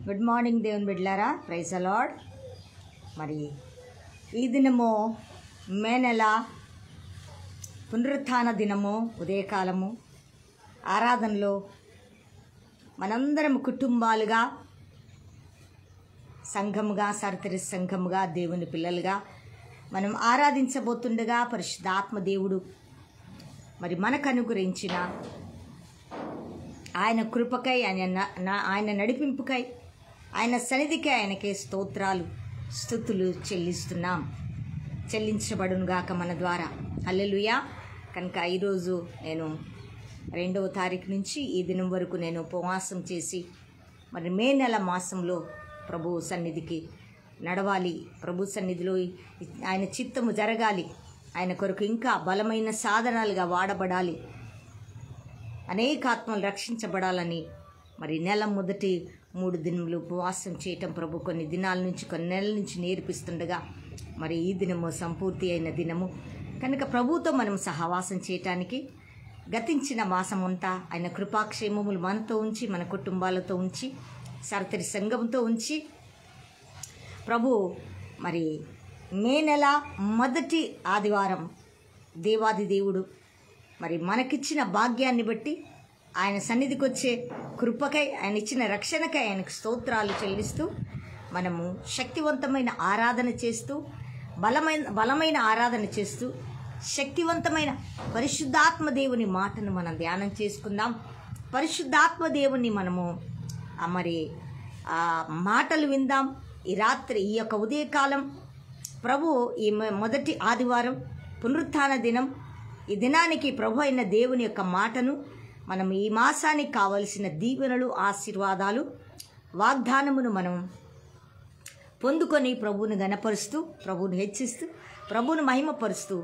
Good morning దేవుని బిడ్డలారా, praise the lord. మరి ఈ దినము మే నెల పునరుత్థాన దినము, ఉదయకాలము ఆరాధనలో మనందరం కుటుంబాలుగా, సంఘముగా, సరతరి సంఘముగా, దేవుని పిల్లలుగా మనం ఆరాధించబోతుండగా పరిశుద్ధాత్మ దేవుడు మరి మనకు అనుగ్రహించిన ఆయన కృపకై, ఆయన నడిపింపుకై, ఆయన సన్నిధికై ఆయనకే స్తోత్రాలు, స్తుతులు చెల్లించబడునుగాక మన ద్వారా. హల్లెలూయా. కనుక ఈరోజు నేను 2వ తారీఖు నుంచి ఈ దినం వరకు నేను ఉపవాసం చేసి మరి మే నెల మాసంలో ప్రభు సన్నిధికి నడవాలి, ప్రభు సన్నిధిలో ఆయన చిత్తము జరగాలి, ఆయన కొరకు ఇంకా బలమైన సాధనాలుగా వాడబడాలి, అనేక ఆత్మలు రక్షించబడాలని మరి నెల మొదటి 3 దినములు ఉపవాసం చేయటం ప్రభు కొన్ని దినాల నుంచి, కొన్ని నెలల నుంచి నేర్పిస్తుండగా మరి ఈ దినము సంపూర్తి అయిన దినము కనుక ప్రభుతో మనం సహవాసం చేయటానికి గతించిన మాసం అంతా ఆయన కృపాక్షేమములు మనతో ఉంచి, మన కుటుంబాలతో ఉంచి, సరతరి సంఘంతో ఉంచి ప్రభు మరి మే నెల మొదటి ఆదివారం దేవాది దేవుడు మరి మనకిచ్చిన భాగ్యాన్ని బట్టి, ఆయన సన్నిధికి వచ్చే కృపకై, ఆయన ఇచ్చిన రక్షణకై ఆయనకు స్తోత్రాలు చెల్లిస్తూ మనము శక్తివంతమైన ఆరాధన చేస్తూ, బలమైన ఆరాధన చేస్తూ, శక్తివంతమైన పరిశుద్ధాత్మ దేవుని మాటను మనం ధ్యానం చేసుకుందాం. పరిశుద్ధాత్మ దేవుని మనము మరి మాటలు విందాం. ఈ రాత్రి, ఈ యొక్క ఉదయకాలం ప్రభు ఈ మొదటి ఆదివారం పునరుత్థాన దినం, ఈ దినానికి ప్రభు అయిన దేవుని యొక్క మాటను మనం ఈ మాసానికి కావలసిన దీవెనలు, ఆశీర్వాదాలు, వాగ్దానమును మనం పొందుకొని ప్రభువును గణపరుస్తూ, ప్రభువును హెచ్చిస్తూ, ప్రభువును మహిమపరుస్తూ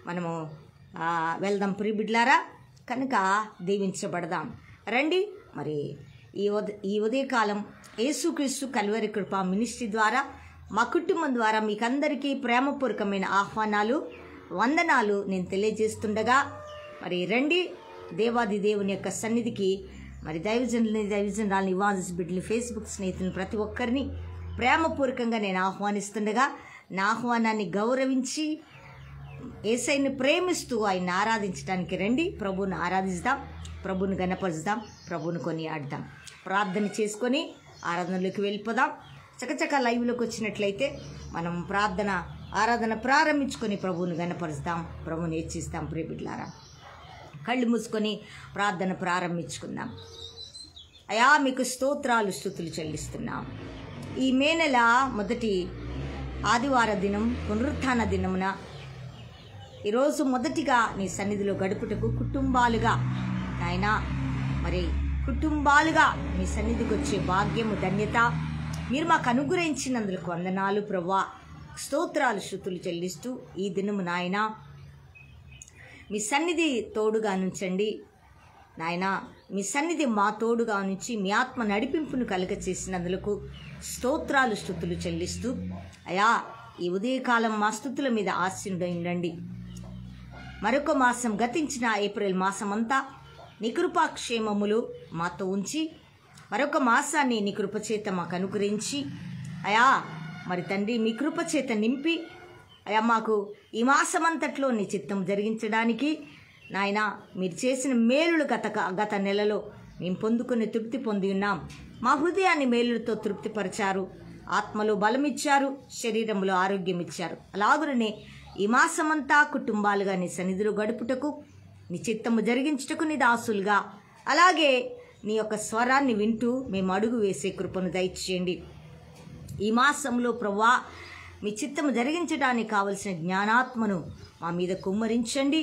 మనము వెళ్దాం ప్రియబిడ్లారా. కనుక దీవించబడదాం రండి. మరి ఈ ఉదయకాలం యేసుక్రీస్తు కల్వరి కృప మినిస్ట్రీ ద్వారా మా కుటుంబం ద్వారా మీకందరికీ ప్రేమపూర్వకమైన ఆహ్వానాలు, వందనాలు నేను తెలియజేస్తుండగా మరి రండి దేవాది దేవుని యొక్క సన్నిధికి. మరి దైవజనురాలని, ఇవాంజలిస్ట్ బిడ్డలు, ఫేస్బుక్ స్నేహితులను ప్రతి ఒక్కరిని ప్రేమపూర్వకంగా నేను ఆహ్వానిస్తుండగా నా ఆహ్వానాన్ని గౌరవించి యేసయ్యను ప్రేమిస్తూ ఆయన ఆరాధించడానికి రండి. ప్రభువును ఆరాధిస్తాం, ప్రభువును గణపరుస్తాం, ప్రభువును కొనియాడతాం. ప్రార్థన చేసుకొని ఆరాధనలోకి వెళ్ళిపోదాం. చకచక లైవ్లోకి వచ్చినట్లయితే మనం ఆరాధన ప్రారంభించుకొని ప్రభువును గణపరుస్తాం, ప్రభువుని హెచ్చిస్తాం. ప్రియబిడ్లారా, కళ్ళు మూసుకొని ప్రార్థన ప్రారంభించుకుందాం. అయా మీకు స్తోత్రాలు, స్తుతులు చెల్లిస్తున్నాం. ఈ మే నెల మొదటి ఆదివార దినం, పునరుత్థాన దినమున ఈరోజు మొదటిగా నీ సన్నిధిలో గడుపుటకు కుటుంబాలుగా ఆయన మరి కుటుంబాలుగా మీ సన్నిధికి వచ్చే భాగ్యము, ధన్యత మీరు మాకు అనుగ్రహించినందుకు వందనాలు ప్రభువా. స్తోత్రాలు, స్తుతులు చెల్లిస్తూ ఈ దినము నాయన మీ సన్నిధి తోడుగా నుంచండి నాయన. మీ సన్నిధి మా తోడుగా నుంచి మీ ఆత్మ నడిపింపును కలుగ చేసినందుకు స్తోత్రాలు, స్తుతులు చెల్లిస్తూ అయా ఈ ఉదయకాలం మా స్తుతుల మీద ఆశీనుడండి. మరొక మాసం గతించిన ఏప్రిల్ మాసం అంతా నీ కృపాక్షేమములు మాతో ఉంచి, మరొక మాసాన్ని నీ కృపచేత మాకు అనుగ్రహించి అయా మరి తండ్రి మీ కృపచేత నింపి అయా మాకు ఈ మాసమంతట్లో నీ చిత్తం జరిగించడానికి నాయన మీరు చేసిన మేలులు గత నెలలో మేము పొందుకుని తృప్తి పొంది ఉన్నాం. మా హృదయాన్ని మేలులతో తృప్తిపరిచారు, ఆత్మలో బలమిచ్చారు, శరీరంలో ఆరోగ్యం ఇచ్చారు. అలాగునే ఈ మాసమంతా కుటుంబాలుగా నీ సన్నిధిలో గడుపుటకు, నీ చిత్తము జరిగించుటకు నీ దాసులుగా, అలాగే నీ యొక్క స్వరాన్ని వింటూ మేము అడుగు వేసే కృపను దయచేయండి. ఈ మాసంలో ప్రభువా మీ చిత్తము జరిగించడానికి కావలసిన జ్ఞానాత్మను మా మీద కుమ్మరించండి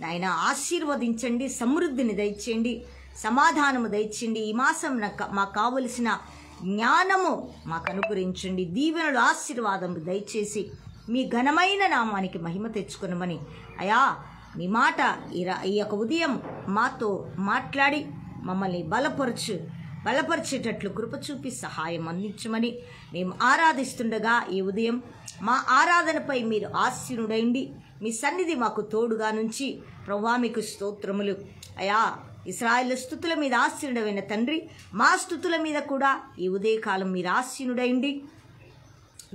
నాయన. ఆశీర్వదించండి, సమృద్ధిని దయచేయండి, సమాధానము దయచేయండి. ఈ మాసం మాకు కావలసిన జ్ఞానము మాకు అనుగ్రహించండి, దీవెనలు, ఆశీర్వాదము దయచేసి మీ ఘనమైన నామానికి మహిమ తెచ్చుకునమని అయా మీ మాట ఈ యొక్క ఉదయం మాతో మాట్లాడి మమ్మల్ని బలపరిచేటట్లు కృప చూపి సహాయం అందించమని మేము ఆరాధిస్తుండగా ఈ ఉదయం మా ఆరాధనపై మీరు ఆశీనుడైండి. మీ సన్నిధి మాకు తోడుగా నుంచి ప్రభువా మీకు స్తోత్రములు. అయా ఇశ్రాయేలు స్తుతుల మీద ఆసీనుడైన తండ్రి, మా స్తుతుల మీద కూడా ఈ ఉదయకాలం మీరు ఆసీనుడైండి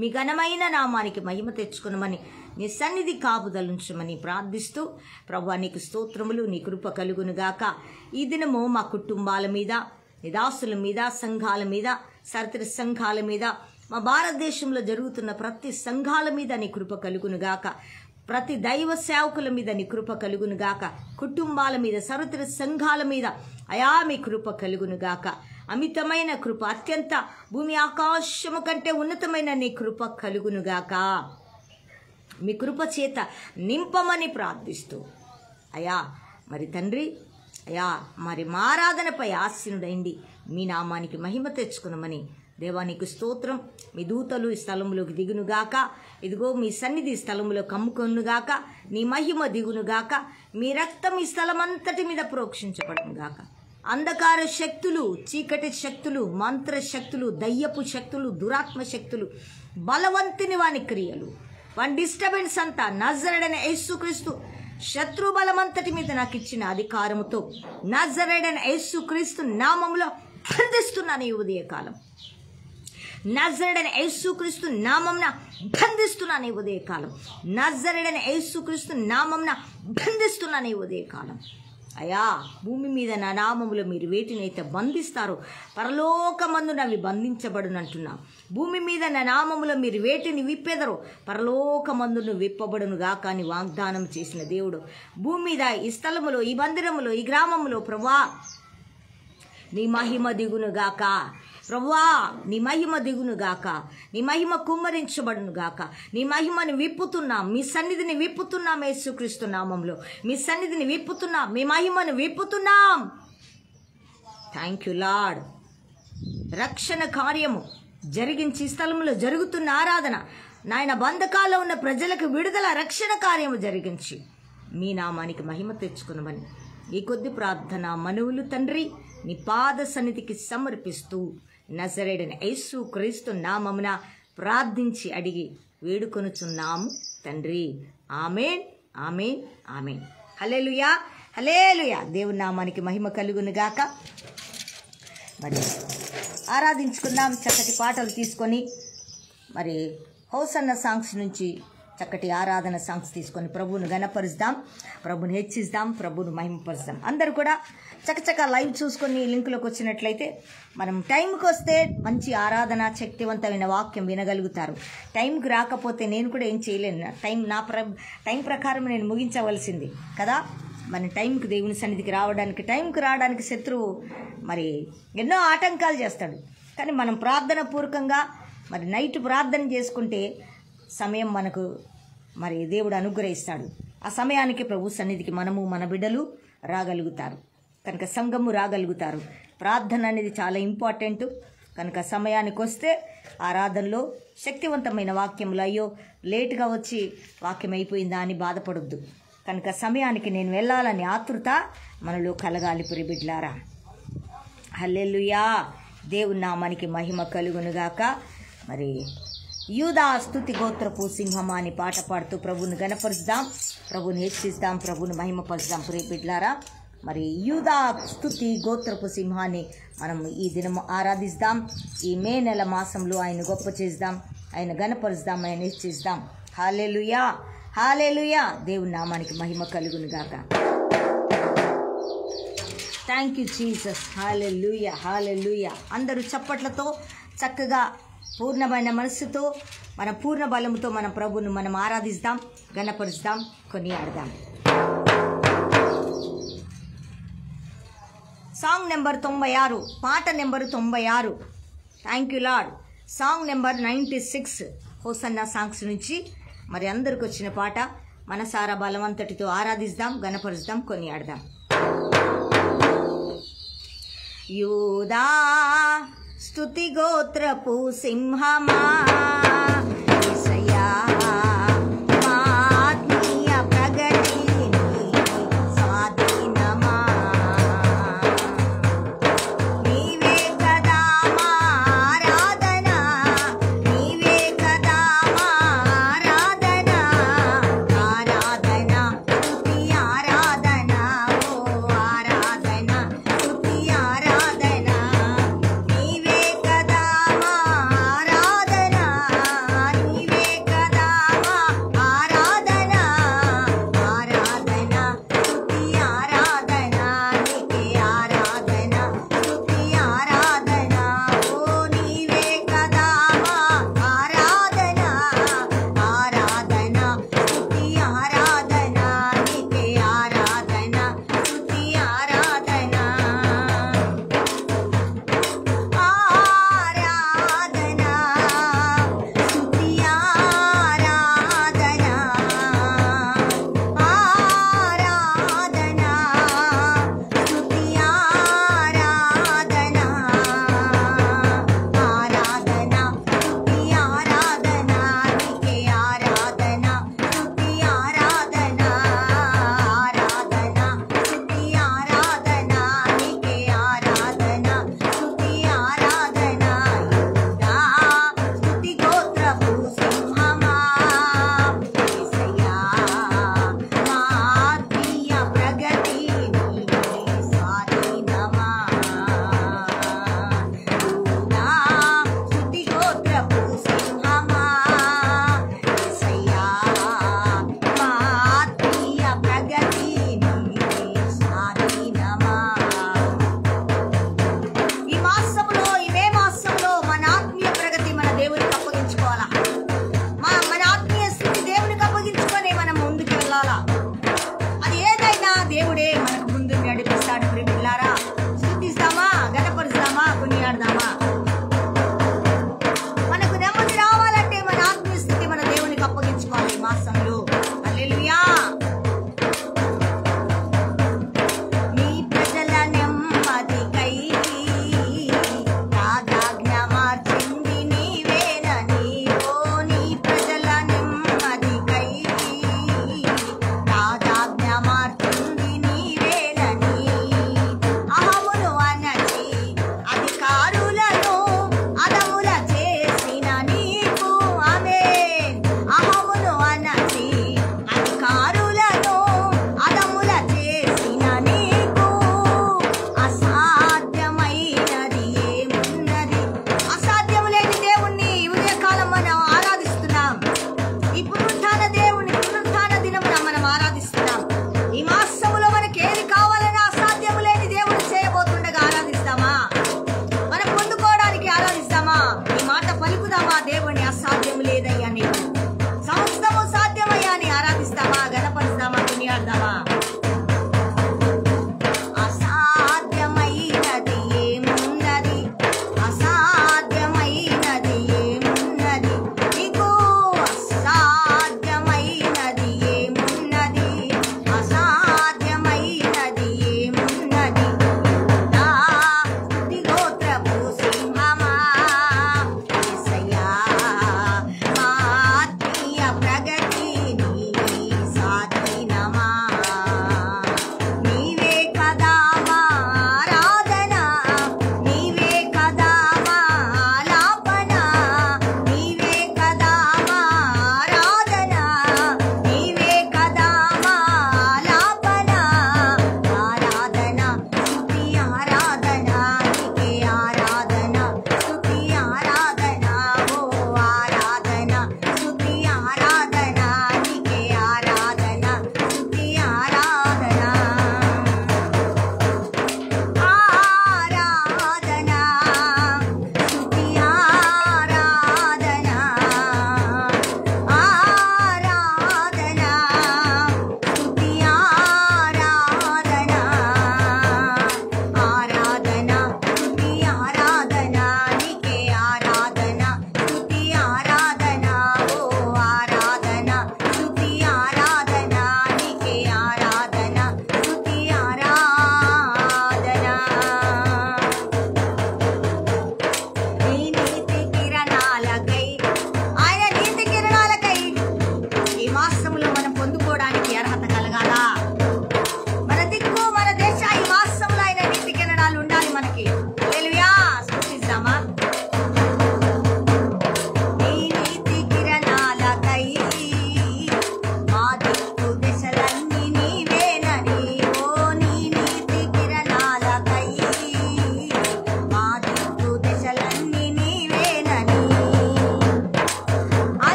మీ ఘనమైన నామానికి మహిమ తెచ్చుకునమని నీ సన్నిధి కాపుదలుంచమని ప్రార్థిస్తూ, ప్రభువా నీకు స్తోత్రములు, నీ కృప కలుగునుగాక. ఈ దినము మా కుటుంబాల మీద, నీ దాసుల మీద, సంఘాల మీద, సరతరి సంఘాల మీద, మా భారతదేశంలో జరుగుతున్న ప్రతి సంఘాల మీద నీ కృప కలుగునుగాక. ప్రతి దైవ సేవకుల మీద నీ కృప కలుగునుగాక. కుటుంబాల మీద, సరతరి సంఘాల మీద అయా మీ కృప కలుగునుగాక. అమితమైన కృప, అత్యంత భూమి ఆకాశము కంటే ఉన్నతమైన నీ కృప కలుగునుగాక. మీ కృప చేత నింపమని ప్రార్థిస్తూ, అయా మరి తండ్రి, అయా మరి మా ఆరాధనపై ఆసీనుడైండి మీ నామానికి మహిమ తెచ్చుకునమని దేవానికి స్తోత్రం. మీ దూతలు ఈ స్థలంలోకి దిగునుగాక. ఇదిగో మీ సన్నిధి స్థలంలో కమ్ముకొనుగాక. నీ మహిమ దిగునుగాక. మీ రక్తం ఈ స్థలం అంతటి మీద ప్రోక్షించబడునుగాక. అంధకార శక్తులు, చీకటి శక్తులు, మంత్ర శక్తులు, దయ్యపు శక్తులు, దురాత్మ శక్తులు, బలవంతుని వాని క్రియలు, వాని డిస్టర్బెన్స్ అంతా నజరేయుడైన యేసుక్రీస్తు శత్రు బలమంతటి మీద నాకు ఇచ్చిన అధికారముతో నజరేయుడైన యేసుక్రీస్తు నామములో బంధిస్తున్నాను ఈ ఉదయకాలం. నజరేయుడైన యేసుక్రీస్తు నామమున బంధిస్తున్నాను ఈ ఉదయకాలం. నజరేయుడైన యేసుక్రీస్తు నామమున బంధిస్తున్నాను ఈ ఉదయకాలం. అయా భూమి మీద నా నామములో మీరు వేటినైతే బంధిస్తారో పరలోకమందున అవి బంధించబడునంటున్నా. భూమి మీద నా నామములో మీరు వేటిని విప్పెదరో పరలోకమందును విప్పబడునుగా కానీ వాగ్దానం చేసిన దేవుడు భూమి మీద ఈ స్థలములో, ఈ మందిరములో, ఈ గ్రామములో ప్రభువా నీ మహిమ దిగునుగాక. ప్రభువా నీ మహిమ దిగునుగాక. నీ మహిమ కుమ్మరించబడునుగాక. నీ మహిమను విప్పుతున్నాం, మీ సన్నిధిని విప్పుతున్నాం యేసుక్రీస్తు నామంలో. మీ సన్నిధిని విప్పుతున్నాం, మీ మహిమను విప్పుతున్నాం. Thank you lord. రక్షణ కార్యము జరిగించి స్థలంలో జరుగుతున్న ఆరాధన నాయన, బంధకాల్లో ఉన్న ప్రజలకు విడుదల, రక్షణ కార్యము జరిగించి మీ నామానికి మహిమ తెచ్చుకునమని ఈ కొద్ది ప్రార్థన మనవులు తండ్రి నీ పాద సన్నిధికి సమర్పిస్తూ నజరేయుడైన యేసుక్రీస్తు నామమున ప్రార్థించి అడిగి వేడుకొనుచున్నాము తండ్రి. ఆమేన్, ఆమేన్, ఆమేన్. హల్లెలూయా, హల్లెలూయా. దేవుని నామానికి మహిమ కలుగునుగాక. మరి ఆరాధించుకుందాం. చక్కటి పాటలు తీసుకొని మరి హోసన్న సాంగ్స్ నుంచి చక్కటి ఆరాధన సాంగ్స్ తీసుకొని ప్రభువును గణపరుస్తాం, ప్రభుని హెచ్చిస్తాం, ప్రభువును మహిమపరుస్తాం. అందరూ కూడా చక్కచక్క లైవ్ చూసుకొని లింకులోకి వచ్చినట్లయితే మనం టైంకి వస్తే మంచి ఆరాధన, శక్తివంతమైన వాక్యం వినగలుగుతారు. టైంకి రాకపోతే నేను కూడా ఏం చేయలేను. టైం ప్రకారం నేను ముగించవలసింది కదా. మన టైంకి దేవుని సన్నిధికి రావడానికి శత్రువు మరి ఎన్నో ఆటంకాలు చేస్తాడు. కానీ మనం ప్రార్థన పూర్వకంగా మరి నైట్ ప్రార్థన చేసుకుంటే సమయం మనకు మరి దేవుడు అనుగ్రహిస్తాడు. ఆ సమయానికి ప్రభు సన్నిధికి మనము, మన బిడ్డలు రాగలుగుతారు. కనుక సంఘము రాగలుగుతారు. ప్రార్థన అనేది చాలా ఇంపార్టెంట్. కనుక సమయానికి వస్తే ఆరాధనలో శక్తివంతమైన వాక్యములు, అయ్యో లేటుగా వచ్చి వాక్యం అయిపోయిందా అని బాధపడొద్దు. కనుక సమయానికి నేను వెళ్ళాలని ఆతృత మనలో కలగాలి ప్రియబిడ్డలారా. హల్లెలూయా. దేవుని నామానికి మహిమ కలుగునుగాక. మరి యూదా స్తుతి గోత్రపు సింహమా అని పాట పాడుతూ ప్రభుని గణపరుస్తాం, ప్రభుని హెచ్చిస్తాం, ప్రభుని మహిమపరుస్తాం ప్రియబిడ్డలారా. మరి యూదా స్తుతి గోత్రపు సింహాన్ని మనం ఈ దినం ఆరాధిస్తాం. ఈ మే నెల మాసంలో ఆయన గొప్ప చేద్దాం, ఆయన గణపరుస్తాం, ఆయన హెచ్చిస్తాం. హల్లెలూయా, హల్లెలూయా. దేవుని నామానికి మహిమ కలుగునుగాక. Thank you Jesus. Hallelujah, hallelujah. అందరూ చప్పట్లతో చక్కగా పూర్ణమైన మనస్సుతో, మన పూర్ణ బలముతో మన ప్రభువును మనం ఆరాధిస్తాం, గణపరుస్తాం, కొనియాడదాం. సాంగ్ నెంబర్ 96, పాట number 96. Thank you lord. Song number 96 hosanna songs నుంచి మరి అందరికి వచ్చిన పాట. మనసారా బలవంతటితో ఆరాధిస్తాం, గణపరుస్తాం, కొనియాడదాం. యూదా స్తుతి గోత్రపు సింహమా, యేసయ్యా మా ఆత్మీయ ప్రగతిని స్వాధీనమా, నీవే కదా మా ఆరాధన, నీవే కదా మా ఆరాధన, ఆరాధన స్తుతి ఆరాధన, ఓ ఆరాధన ఆరాధిస్తావా దేవుని? అసాధ్యం లేదయ్యా నీకు, సమస్తము సాధ్యమయ్యా అని ఆరాధిస్తావా, గణపరుస్తావా, కొనియాడతావా? అసాధ్యమైనది ఏమున్నది, అసాధ్యమైనది ఏమున్నది, నీకు అసాధ్యమైనది ఏమున్నది, అసాధ్యమైనది ఏమున్నది. దిగోత్రపు సింహమా యేసయ్యా,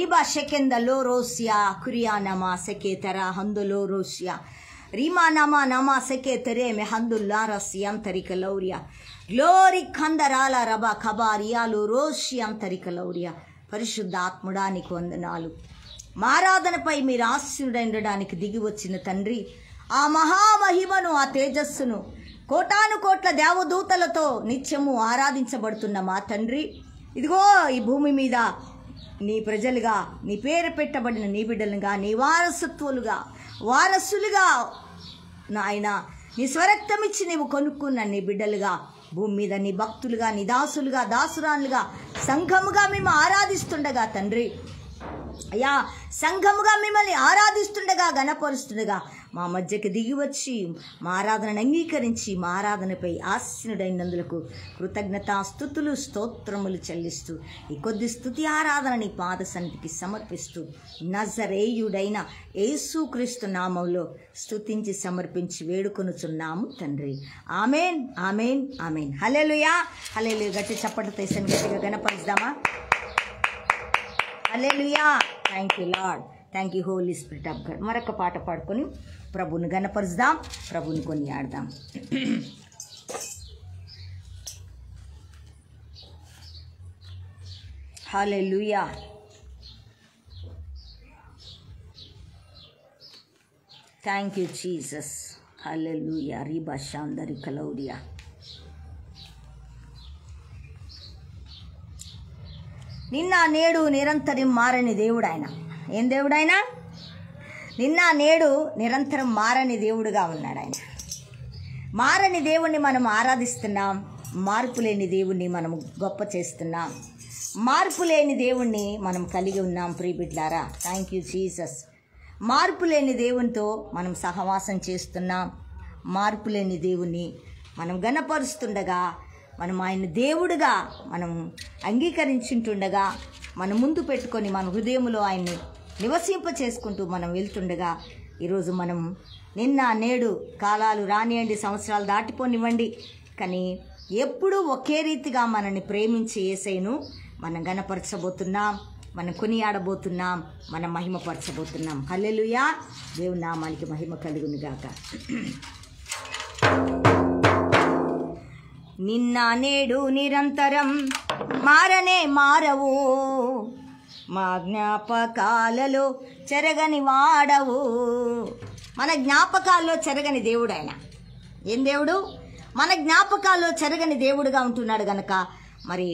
రిబా షెకెందలో రోసియా కురియా నమా సెకేతరా హందులో రోసియా రీమా నమా నమా సెకేతరే మె హందుల్లా రసియం తరికలౌరియా గ్లోరీ కందరాల రబా ఖబారియాలు రోషియం తరికలౌరియా. పరిశుద్ధాత్ముడా నీకు వందనాలు. మారాధనపై మీరు ఆశీనుడైండడానికి దిగి వచ్చిన తండ్రి, ఆ మహామహిమను, ఆ తేజస్సును కోటాను కోట్ల దేవదూతలతో నిత్యము ఆరాధించబడుతున్న మా తండ్రి, ఇదిగో ఈ భూమి మీద నీ ప్రజలుగా, నీ పేరు పెట్టబడిన నీ బిడ్డలుగా, నీ వారసులుగా నాయన నీ స్వరక్తమిచ్చి నీవు కొనుక్కున్న నీ బిడ్డలుగా భూమి మీద నీ భక్తులుగా, నీ దాసులుగా, దాసురాన్లుగా, సంఘముగా మేము ఆరాధిస్తుండగా తండ్రి, అయ్యా సంఘముగా మిమ్మల్ని ఆరాధిస్తుండగా, గణపరుస్తుండగా మా మధ్యకి దిగి వచ్చి మా ఆరాధనను అంగీకరించి మా ఆరాధనపై ఆసీనుడైనందులకు కృతజ్ఞతా స్తుతులు స్తోత్రములు చెల్లిస్తూ ఈ కొద్ది స్తుతి ఆరాధన నీ పాద సన్నిధికి సమర్పిస్తూ నజరేయుడైన యేసుక్రీస్తు నామములో స్తుతించి సమర్పించి వేడుకొనుచున్నాము తండ్రి. ఆమేన్, ఆమేన్, ఆమేన్. హల్లెలూయా, హల్లెలూయా. గట్టి చప్పట్లతో యేసుని గట్టిగా గణపరుద్దామా? హల్లెలూయా. Thank you Lord, thank you Holy Spirit of God. మరొక పాట పాడుకొని ప్రభుని గణపరుద్దాం, ప్రభుని కొనియాడదాం. హల్లెలూయా. Thank you Jesus. హల్లెలూయా. రీబా శాందరి కలౌరియా. నిన్న నేడు నిరంతరం మారని దేవుడు ఆయన. ఏం దేవుడు ఆయన? నిన్న నేడు నిరంతరం మారని దేవుడుగా ఉన్నాడు ఆయన. మారని దేవుణ్ణి మనం ఆరాధిస్తున్నాం, మార్పు లేని దేవుణ్ణి మనం గొప్ప చేస్తున్నాం, మార్పు లేని దేవుణ్ణి మనం కలిగి ఉన్నాం ప్రియబిడ్లారా. Thank you Jesus. మార్పు లేని దేవునితో మనం సహవాసం చేస్తున్నాం, మార్పు లేని దేవుణ్ణి మనం గణపరుస్తుండగా, మనం ఆయన దేవుడుగా మనం అంగీకరించుంటుండగా, మన ముందు పెట్టుకొని మన హృదయంలో ఆయన్ని నివసింప చేసుకుంటూ మనం వెళ్తుండగా, ఈరోజు మనం నిన్న నేడు కాలాలు రానియండి, సంవత్సరాలు దాటిపోనివ్వండి, కానీ ఎప్పుడూ ఒకే రీతిగా మనల్ని ప్రేమించి యేసయ్యను మనం గణపరచబోతున్నాం, మనం కొనియాడబోతున్నాం, మనం మహిమపరచబోతున్నాం. హల్లెలూయా. దేవుని నామానికి మహిమ కలుగును గాక. నిన్న నేడు నిరంతరం మారనే మారవు, మా జ్ఞాపకాలలో చెరగని వాడవు. మన జ్ఞాపకాల్లో చెరగని దేవుడు ఆయన. ఏం దేవుడు? మన జ్ఞాపకాల్లో చెరగని దేవుడుగా ఉంటున్నాడు గనక మరి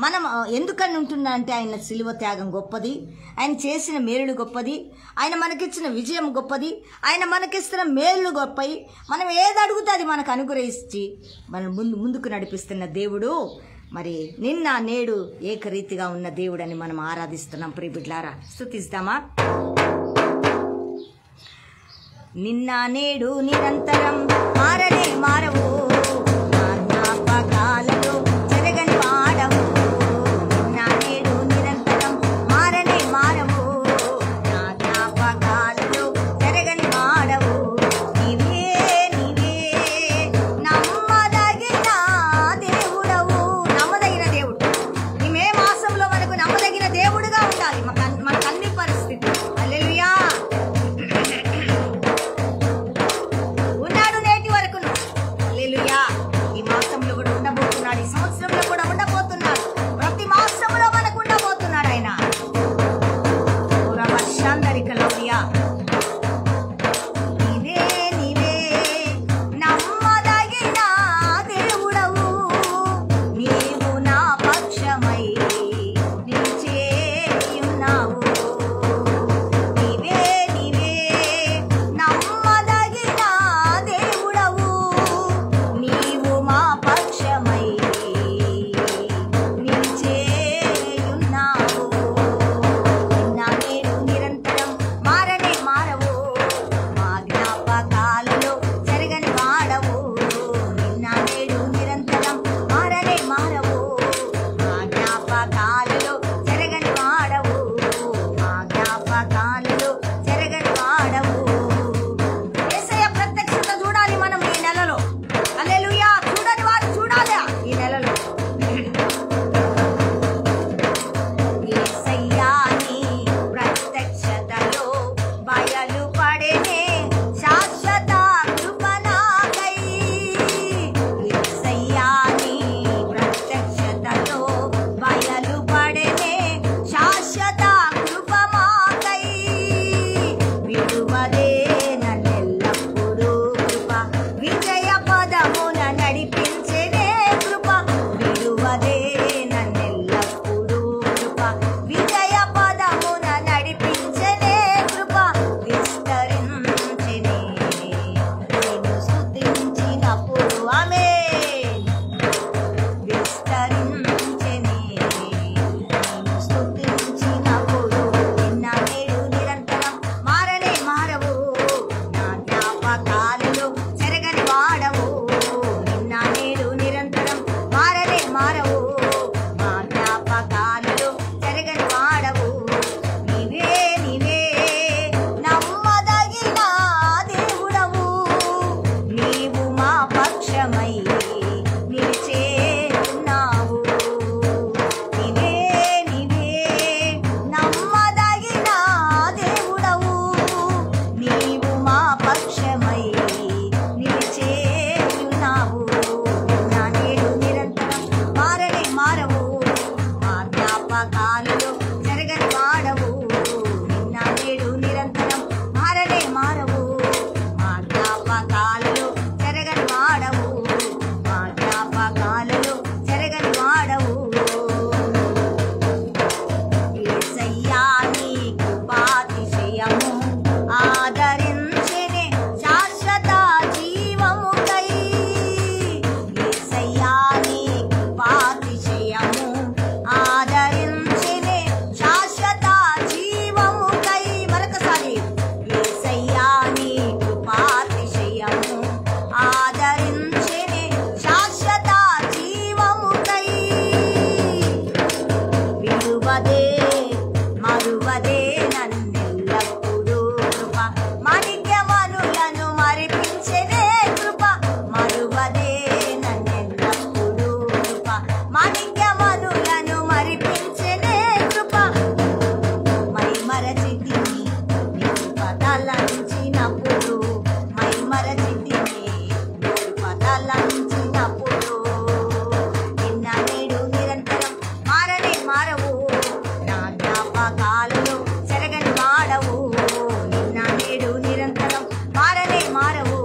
మనం ఎందుకని ఉంటున్నా అంటే ఆయన శిలువ త్యాగం గొప్పది, ఆయన చేసిన మేలులు గొప్పది, ఆయన మనకిచ్చిన విజయం గొప్పది, ఆయన మనకిస్తున్న మేలు గొప్పవి. మనం ఏది అడుగుతే అది మనకు అనుగ్రహించి మనం ముందుకు నడిపిస్తున్న దేవుడు. మరి నిన్న నేడు ఏకరీతిగా ఉన్న దేవుడని మనం ఆరాధిస్తున్నాం ప్రియబిడ్లారా. స్తుతిస్తామా? నిన్న నేడు నిరంతరం మారనే మారవు, నా జ్ఞాపకాలలో చెరగని వాడవు. నిన్న నేడు నిరంతరం మారనే మారవు, నా జ్ఞాపకాలలో చెరగని వాడవు. నీవే నీవే నమ్మదగిన దేవుడవు. నమ్మదగిన దేవుడు. ఈ మే మాసంలో మనకు నమ్మదగిన దేవుడుగా ఉండాలి మనకు అన్ని పరిస్థితులు. హల్లెలూయా. ఈ మాసంలో కూడా ఉండబోతున్నాడు, ఈ సంవత్సరంలో కూడా ఉండబోతున్నాడు, ప్రతి మాసంలో మనకు ఉండబోతున్నాడు ఆయన. నీవే నీవే నమ్మదగిన దేవుడవు, నీవు నా పక్షమై నిలిచేయున్నావు. నీవే నీవే నమ్మదగిన దేవుడవు, నీవు మా పక్షమై నిలిచేయున్నావు. నిన్న నేడు నిరంతరం మారనే మారవు, మా జ్ఞాపకాలలో చెరగని వాడవు. నిన్న నేడు నిరంతరం మారనే మారవు, మా జ్ఞాపకాలలో చెరగని వాడవు. జ్ఞాపకాలలో చెరగని వాడవు, నిన్న నేడు నిరంతరం మారనే మారవు.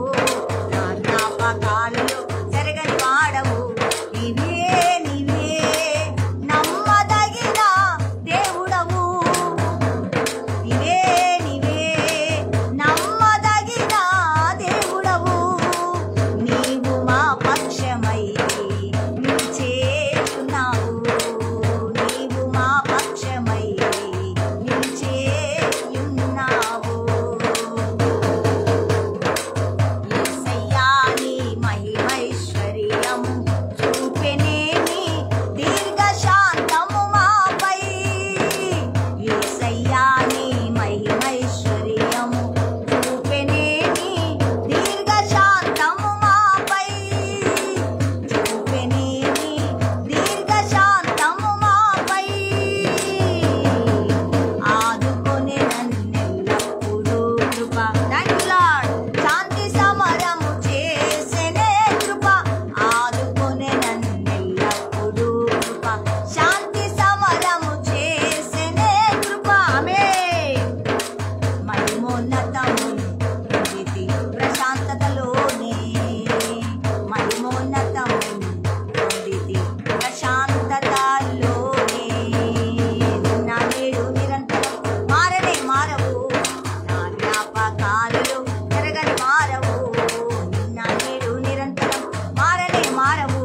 నా జ్ఞాపకాలలో చెరగని వాడవు, నీవే నీవే నమ్మదగిన దేవుడవు, నీవే నీవే నమ్మదగిన దేవుడవు. నీవు మా పక్షమై నిలిచేయున్నావు, నీవు మా పక్షమై నిలిచేయున్నావు. యేసయ్యా నీ మహిమైశ్వర్యము చూపెనేమి దీర్ఘశాంతము మాపై, యేసయ్యా నీ మహిమైశ్వర్యము చూపెనేమి దీర్ఘశాంతము మాపై, చూపెనేమి దీర్ఘశాంతము మాపై. ఆదుకొనే నన్నెల్లప్పుడూ కృప, థాంక్ యూ లార్డ్. శాంతి సమరము చేసెనే కృప, ఆదుకొనే నన్నెల్లప్పుడూ కృప, శాంతి సమరము చేసెనే కృప. ఆమేన్. మహిమోన్నతమును పొందితి ప్రశాంతతలోనే, మహిమోన్నతమును పొందితి ప్రశాంతతలోనే. నిన్న నేడు నిరంతరం మారనే మారవు, నా జ్ఞాపకాలలో చెరగని మారవు, నిన్న నేడు నిరంతరం మారనే మారవు,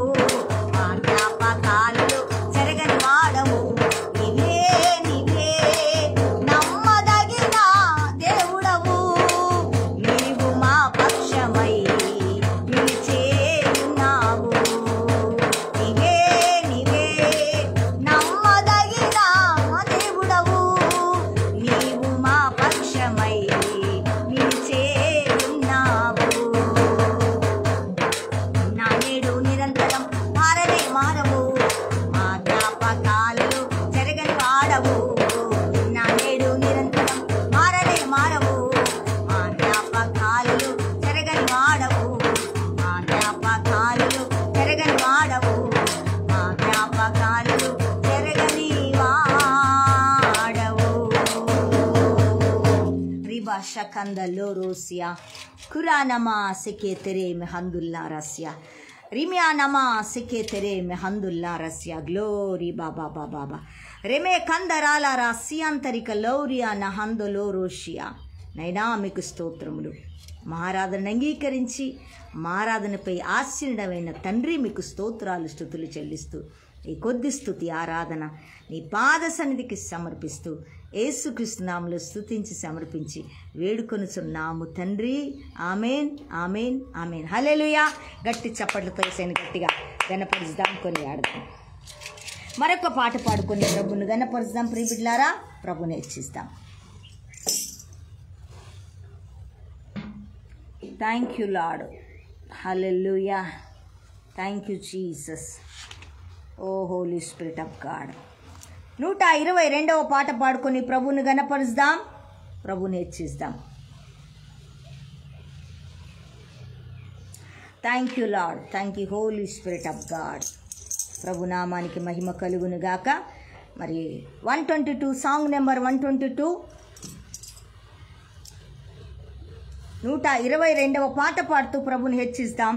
నా జ్ఞాపకాలలో చెరగని వాడవు. నీవే నీవే నమ్మదగిన దేవుడవు, నీవు మా పక్షమై నిలిచేయున్నావు, నీవే నీవే నమ్మదగిన దేవుడవు, నీవు మా పక్షమై నిలిచేయున్నావు. నా నేడు నిరంతరం మారనే మారవు, మా జ్ఞాపకాలలో చెరగని వాడవు, నా నేడు నిరంతరం మారనే మారవు, మా జ్ఞాపకాలలో చెరగని వాడవు, మా జ్ఞాపకాలలో చెరగని వాడవు, మా జ్ఞాపకాలలో చెరగని వాడవు. రిబా షకందలో రోసియా కురానమా సెకే తెరే మెహందుల్లా రస్యా, రిమియా నమా సెకే తెరే మెహందుల్లా రస్యా. గ్లోరీ బాబా బాబా బాబా రెమే కందరాల రాసియాంతరిక లౌరియా నహందులో రోషియా. నైనా మీకు స్తోత్రములు. మా ఆరాధన అంగీకరించి మా ఆరాధనపై ఆశీనుడమైన తండ్రి మీకు స్తోత్రాలు స్తుతులు చెల్లిస్తూ ఈ కొద్ది స్తుతి ఆరాధన నీ పాద సన్నిధికి సమర్పిస్తూ యేసుక్రీస్తు నామములో స్తుతించి సమర్పించి వేడుకొనుచున్నాము తండ్రి. ఆమెన్ ఆమెన్ ఆమెన్. హల్లెలూయా. గట్టి చప్పట్లతో యేసుని గట్టిగా గణపరుద్దాం, కొనియాడదాం. మరొక పాట పాడుకొని ప్రభుని గణపరుద్దాం. ప్రియ బిడ్డలారా, ప్రభుని హెచ్చిస్తాం. Thank you Lord. హల్లెలూయా. Thank you Jesus. O Holy Spirit of God. 122వ పాట పాడుకొని ప్రభుని గణపరుద్దాం, ప్రభుని హెచ్చిస్తాం. Thank you Lord. Thank you Holy Spirit of God. ప్రభు నామానికి మహిమ కలుగును గాక. మరి 122 సాంగ్ నెంబర్ 122, 122వ పాట పాడుతూ ప్రభుని హెచ్చిస్తాం,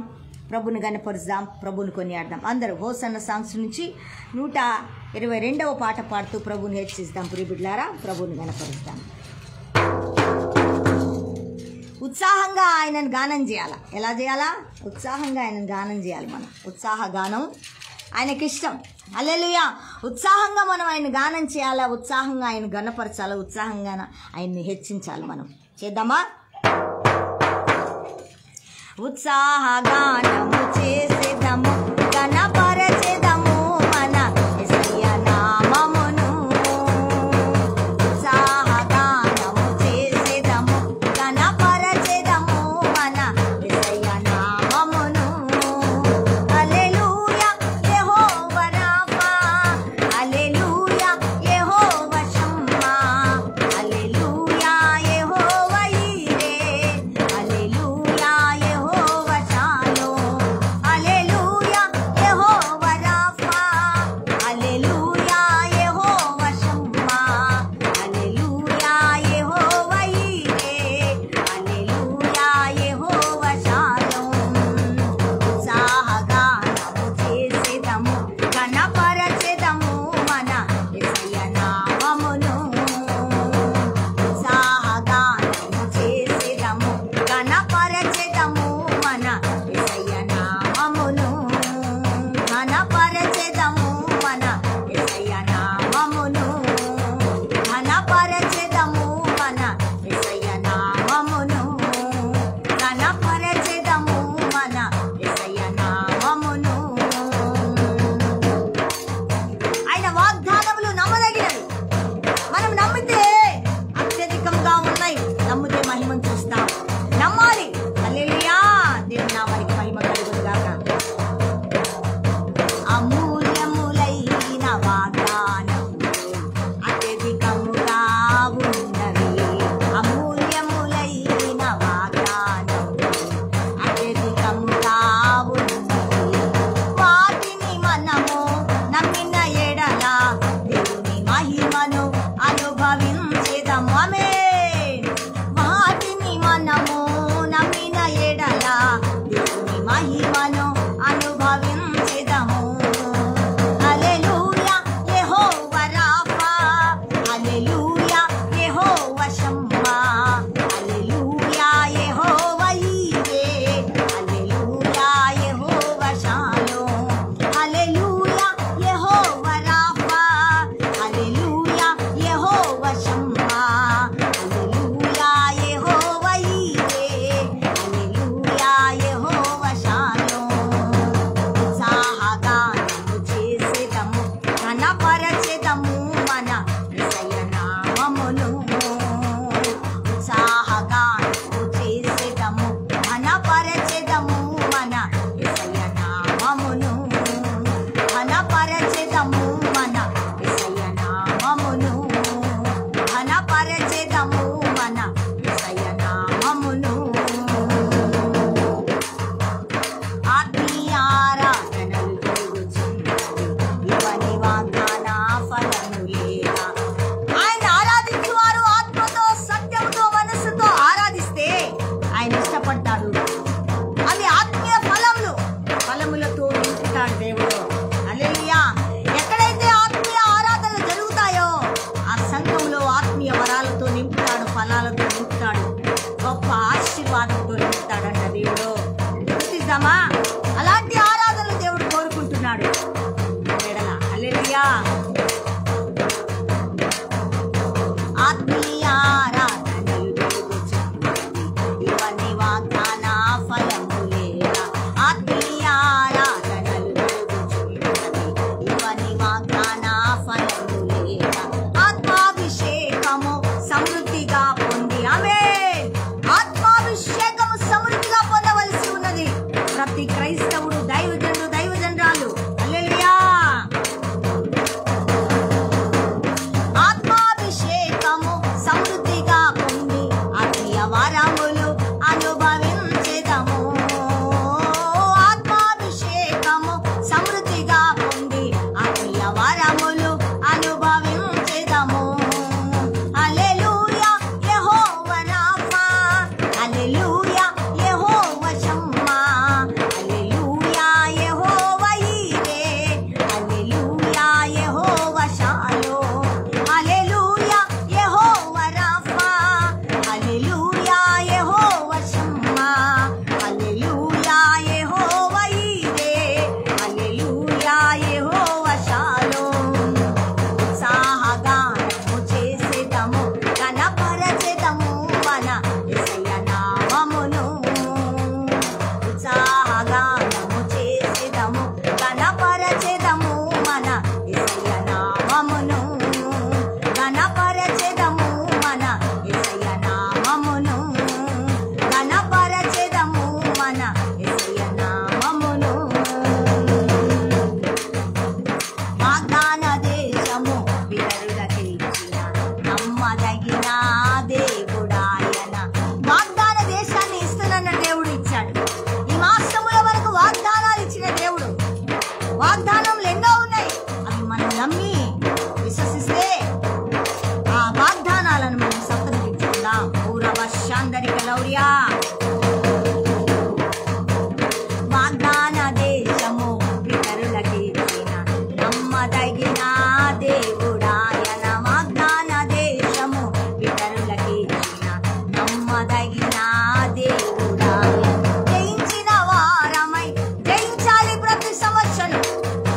ప్రభుని గణపరుద్దాం, ప్రభుని కొనియాడదాం. అందరూ హోసన్న సాంగ్స్ నుంచి 122వ పాట పాడుతూ ప్రభుని హెచ్చిస్తాం. ప్రియ బిడ్డలారా, ప్రభుని గణపరుద్దాం. ఉత్సాహంగా ఆయనను గానం చేయాలా? ఎలా చేయాలా? ఉత్సాహంగా ఆయనను గానం చేయాలి. మనం ఉత్సాహ గానం ఆయనకి ఇష్టం. హల్లెలూయా. ఉత్సాహంగా మనం ఆయన గానం చేయాలా, ఉత్సాహంగా ఆయన గణపరచాలా, ఉత్సాహంగా ఆయన్ని హెచ్చించాలి. మనం చేద్దామా? ఉత్సాహ గానము చేసేదము, గణపరచెదము మన యేసయ్య నామమును. ఉత్సాహ గానము చేసేదము, గణపరచెదము మన యేసయ్య నామమును. హల్లెలూయా యెహోవా రాఫా, హల్లెలూయా యెహోవా షమ్మా, హల్లెలూయా యెహోవా ఈరే, హల్లెలూయా యెహోవా షాలోమ్, హల్లెలూయా షమ్మా, హల్లెలూయా యెహోవా ఈరే, హల్లెలూయా యెహోవా షాలోమ్. ఉత్సాహగానము చేసెదము, ఘనపరచెదము మన యేసయ్య నామమును. ఉత్సాహగానము చేసెదము, ఘనపరచెదము మన యేసయ్య నామమును. ఘనపరచెదము మన యేసయ్య నామమును. ఘనపరచెదము మన యేసయ్య నామమును. ఆత్మీయ ఆరాధనలు జరుగుచున్నవి, ఇవని వాగ్దాన ఫలములేగా. ఆయన ఆరాధించువారు ఆత్మతో సత్యముతో మనసుతో ఆరాధిస్తే ఆయన ఇష్టపడతాడు. అవి ఆత్మీయ ఫలములతో నింపుతాడు దేవుడు. హల్లెలూయా. ఎక్కడైతే ఆత్మీయ ఆరాధనలు జరుగుతాయో ఆ సంఘంలో ఆత్మీయ వరాలతో నింపుతాడు, ఫలాలతో నింపుతాడు, గొప్ప ఆశీర్వాదంతో నింపుతాడంట దేవుడు. గుర్తిద్దామా? అలాంటి ఆరాధనలు దేవుడు కోరుకుంటున్నాడు. హల్లెలూయా. ఆత్మీయ ఆరాధనలు జరుగుచున్నవి, ఇవన్నీ వాగ్దాన ఫలములేగా. ఆత్మీయ ఆరాధనలు జరుగుచున్నవి, ఇవన్నీ వాగ్దాన ఫలములేగా. ఆత్మాభిషేకము సమృద్ధిగా పొంది, ఆమేన్. ఆత్మాభిషేకము సమృద్ధిగా పొందవలసి ఉన్నది ప్రతి క్రైస్తవుడు, దైవజనురాలు. హల్లెలూయా. ఆత్మాభిషేకము సమృద్ధిగా పొంది ఆత్మీయ వరములు అనుభవించెదము. ఆత్మాభిషేకము సమృద్ధిగా పొంది ఆత్మీయ వరములు అనుభవించెదము. హల్లెలూయా యెహోవా రాఫా, హల్లెలూయా యెహోవా షమ్మా, హల్లెలూయా యెహోవా ఈరే, హల్లెలూయా యెహోవా షాలోమ్. హల్లెలూయా యెహోవా రాఫా, హల్లెలూయా యెహోవా షమ్మా, హల్లెలూయా యెహోవా ఈరే, హల్లెలూయా యెహోవా షాలోమ్. ఉత్సాహగానము చేసెదము, ఘనపరచెదము మన యేసయ్య నామమును. ఉత్సాహగానము చేసెదము, ఘనపరచెదము మన యేసయ్య నామమును. ఘనపరచెదము మన యేసయ్య నామమును. ఘనపరచెదము మన యేసయ్య నామమును. వాగ్దాన దేశము పితరులకిచ్చిన నమ్మదగిన దేవుడాయన. వాగ్దాన దేశాన్ని ఇస్తున్న దేవుడు ఇచ్చాడు. ఈ మాసముల వరకు వాగ్దానాలు ఇచ్చిన దేవుడు. వాగ్దానములు ఎన్నో ఉన్నాయి. అవి మనం నమ్మి విశ్వసిస్తే ఆ వాగ్దానాలను మనం సంపాదించుకుందాం. పూర్వశాందరిక లౌర్యా. వాగ్దాన దేశము పితరులకిచ్చిన నమ్మదగిన దేవుడాయన. వాగ్దాన దేశము పితరులకిచ్చిన నమ్మదగిన దేవుడాయన. జయించిన వారమై జయించాలి ప్రతి సంవత్సరం.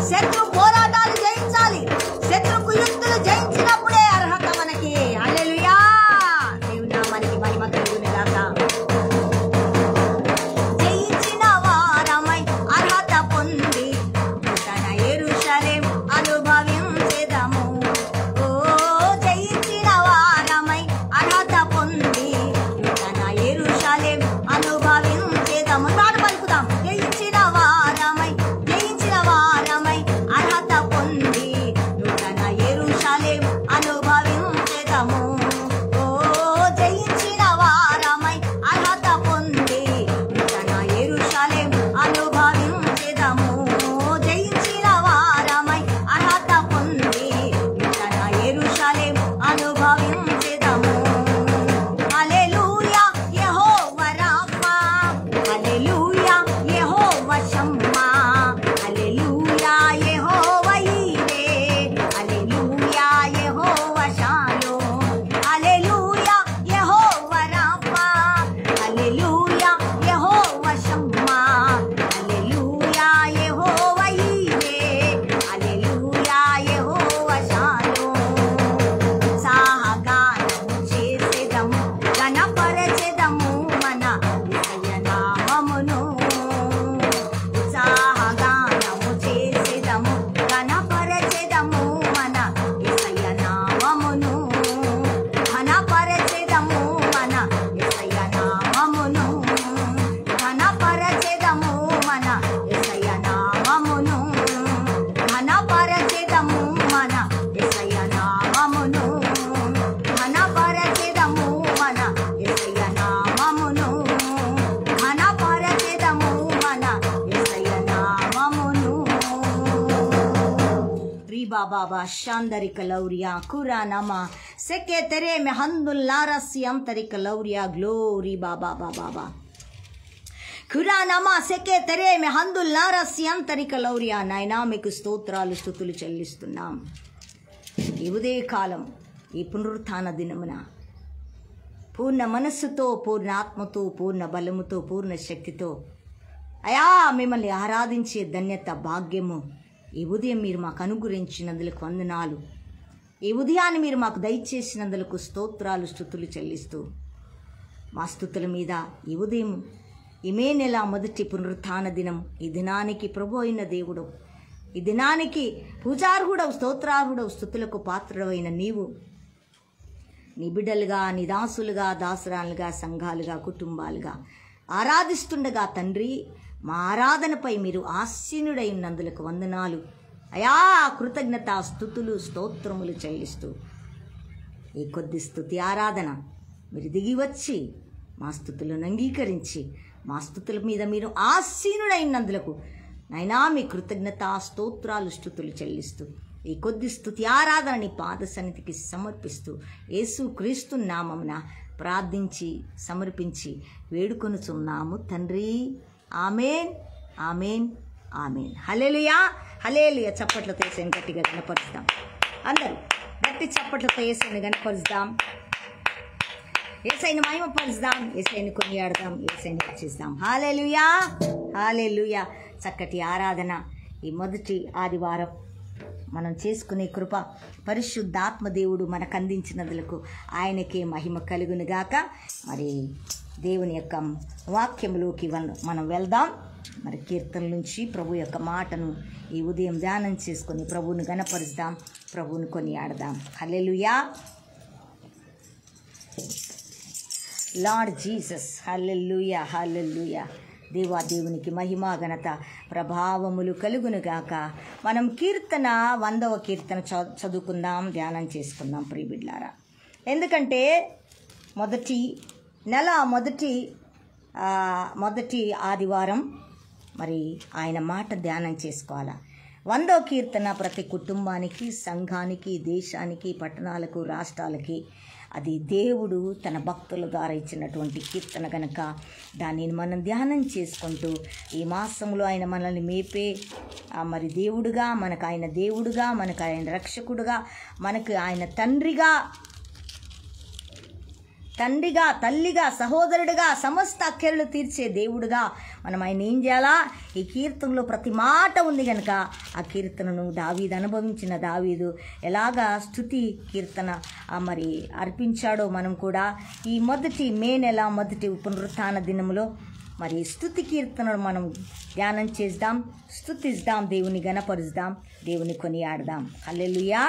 శత్రు పోరాటాలు జయించాలి. శత్రు కుయుక్తులు జయించినప్పుడే అర్హత మనకి. హల్లెలూయా. దేవుని నామానికి మహిమ కలుగును గాక. బాబా శాందరిక లౌరియా కురా నమా సెకే తెరే మే హందుల్లారస్యం తరిక లౌరియా గ్లోరీ బాబా బాబా కురా నమా సెకే తెరే మే హందుల్లారస్యం తరిక లౌరియా. నాయనా మీకు స్తోత్రాలు స్తుతులు చెల్లిస్తున్నాం. ఈ ఉదయ కాలం ఈ పునరుత్థాన దినమున పూర్ణ మనస్సుతో, పూర్ణ ఆత్మతో, పూర్ణ బలముతో, పూర్ణ శక్తితో అయా మిమ్మల్ని ఆరాధించే ధన్యత భాగ్యము ఈ ఉదయం మీరు మాకు అనుగ్రహించినందులకు వందనాలు. ఈ ఉదయాన్ని మీరు మాకు దయచేసినందులకు స్తోత్రాలు స్తుతులు చెల్లిస్తూ మా స్తుతుల మీద ఈ ఉదయం ఈ మే నెల మొదటి పునరుత్థాన దినం, ఈ దినానికి ప్రభు అయిన దేవుడు, ఈ దినానికి పూజార్హుడవు, స్తోత్రార్హుడవు, స్తుతులకు పాత్రుడైన నీవు నీ బిడ్డలుగా, నీ దాసులుగా, దాసురాలుగా, సంఘాలుగా, కుటుంబాలుగా ఆరాధిస్తుండగా తండ్రి మా ఆరాధనపై మీరు ఆసీనుడై ఉన్నందులకు వందనాలు అయా. కృతజ్ఞత స్తుతులు స్తోత్రములు చెల్లిస్తూ ఈ కొద్ది స్తుతి ఆరాధన మీరు దిగి వచ్చి మా స్తుతులను అంగీకరించి మా స్తుతుల మీద మీరు ఆసీనుడైనందులకు నైనా మీ కృతజ్ఞత స్తోత్రాలు స్తుతులు చెల్లిస్తూ ఈ కొద్ది స్తుతి ఆరాధన నీ పాద సన్నిధికి సమర్పిస్తూ యేసు క్రీస్తు నామమున ప్రార్థించి సమర్పించి వేడుకొనుచున్నాము తండ్రి. ఆమెన్, ఆమెన్, ఆమెన్. హల్లెలూయా, హల్లెలూయా. చప్పట్లతో యేసుని గట్టిగా గణపరుస్తాం. అందరూ గట్టి చప్పట్లతో యేసుని గణపరుస్తాం. యేసయ్యను మహిమపరుస్తాం, యేసయ్యను కొనియాడదాం, యేసయ్యను హెచ్చిస్తాం. హల్లెలూయా, హల్లెలూయా. చక్కటి ఆరాధన ఈ మొదటి ఆదివారం మనం చేసుకునే కృప పరిశుద్ధాత్మదేవుడు మనకు అందించినందులకు ఆయనకే మహిమ కలుగునుగాక. మరి దేవుని యొక్క వాక్యములోకి మనం వెళ్దాం. మరి కీర్తనల నుంచి ప్రభు యొక్క మాటను ఈ ఉదయం ధ్యానం చేసుకొని ప్రభువును గణపరుస్తాం, ప్రభువును కొనియాడదాం. హల్లెలూయా, లార్డ్ జీసస్. హల్లెలూయా, హల్లెలూయా. దేవునికి మహిమ ఘనత ప్రభావములు కలుగునుగాక. మనం కీర్తన 100వ కీర్తన చదువుకుందాం, ధ్యానం చేసుకుందాం ప్రియబిడ్లారా. ఎందుకంటే మొదటి నెల మొదటి ఆదివారం మరి ఆయన మాట ధ్యానం చేసుకోవాలా. 100వ కీర్తన ప్రతి కుటుంబానికి, సంఘానికి, దేశానికి, పట్టణాలకు, రాష్ట్రాలకి అది దేవుడు తన భక్తుల ద్వారా ఇచ్చినటువంటి కీర్తన కనుక దానిని మనం ధ్యానం చేసుకుంటూ ఈ మాసంలో ఆయన మనల్ని మేపే మరి దేవుడుగా, మనకు ఆయన దేవుడుగా, మనకు ఆయన రక్షకుడుగా, మనకు ఆయన తండ్రిగా, తల్లిగా, సహోదరుడిగా, సమస్త అక్కర్లు తీర్చే దేవుడుగా మనం ఆయన ఏం చేయాలా? ఈ కీర్తనలో ప్రతి మాట ఉంది కనుక ఆ కీర్తనను అనుభవించిన దావీదు ఎలాగా స్తుతి కీర్తన మరి అర్పించాడో మనం కూడా ఈ మే నెల మొదటి పునరుత్థాన దినములో మరి స్తుతి కీర్తనను మనం ధ్యానం చేద్దాం, స్తుతిద్దాం, దేవుని గణపరుద్దాం, దేవుని కొనియాడదాం. హల్లెలూయా.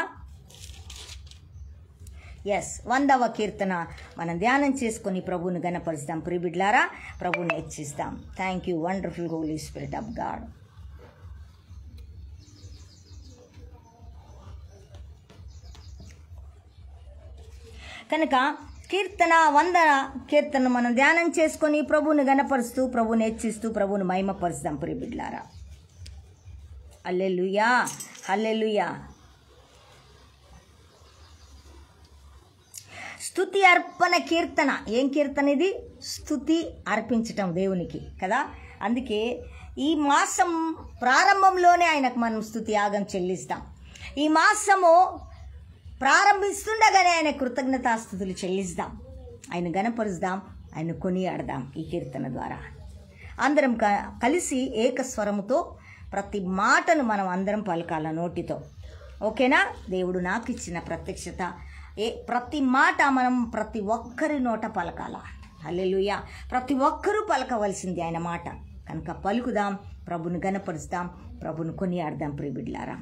100వ కీర్తన మనం ధ్యానం చేసుకొని ప్రభువుని గణపరుస్తాం. ప్రియబిడ్లారా, ప్రభువుని హెచ్చిస్తాం. Thank you wonderful Holy Spirit of God. కనుక కీర్తన 100 కీర్తన మనం ధ్యానం చేసుకొని ప్రభువుని గణపరుస్తూ, ప్రభువుని హెచ్చిస్తూ, ప్రభువుని మహిమపరుస్తాం. ప్రియబిడ్లారా, హల్లెలూయా, హల్లెలూయా. స్తుతి అర్పణ కీర్తన. ఏం కీర్తన ఇది? స్తుతి అర్పించటం దేవునికి కదా. అందుకే ఈ మాసం ప్రారంభంలోనే ఆయనకు మనం స్తుతి యాగం చెల్లిస్తాం. ఈ మాసము ప్రారంభిస్తుండగానే ఆయన కృతజ్ఞతాస్తుతులు చెల్లిస్తాం, ఆయన గణపరుస్తాం, ఆయన కొనియాడదాం. ఈ కీర్తన ద్వారా అందరం కలిసి ఏకస్వరముతో ప్రతి మాటను మనం అందరం పలకాల నోటితో. ఓకేనా? దేవుడు నాకు ఇచ్చిన ప్రత్యక్షత ప్రతి మాట మనం ప్రతి ఒక్కరి నోట పలకాల. హల్లెలూయా. ప్రతి ఒక్కరూ పలకవలసింది ఆయన మాట కనుక పలుకుదాం, ప్రభుని గణపరుస్తాం, ప్రభుని కొనియాడదాం. ప్రియబిడ్లారా,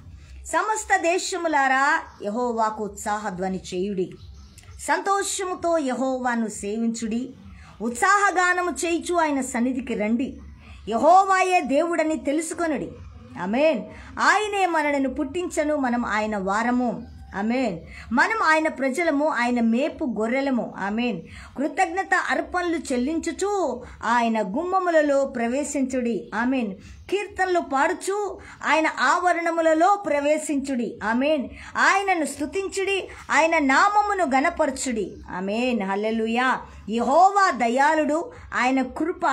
సమస్త దేశములారా యెహోవాకు ఉత్సాహధ్వని చేయుడి, సంతోషముతో యెహోవాను సేవించుడి, ఉత్సాహగానము చేయుచు ఆయన సన్నిధికి రండి, యెహోవాయే దేవుడని తెలుసుకొనుడి. ఆమేన్. ఆయనే మనలను పుట్టించను, మనం ఆయన వారము. ఆమేన్. మనం ఆయన ప్రజలము, ఆయన మేపు గొర్రెలము. ఆమేన్. కృతజ్ఞత అర్పణలు చెల్లించుచు ఆయన గుమ్మములలో ప్రవేశించుడి. ఆమేన్. కీర్తనలు పాడుచు ఆయన ఆవరణములలో ప్రవేశించుడి. ఆమేన్. ఆయనను స్తుతించుడి, ఆయన నామమును గణపరచుడి. ఆమేన్. హల్లెలూయా. యెహోవా దయాళుడు, ఆయన కృప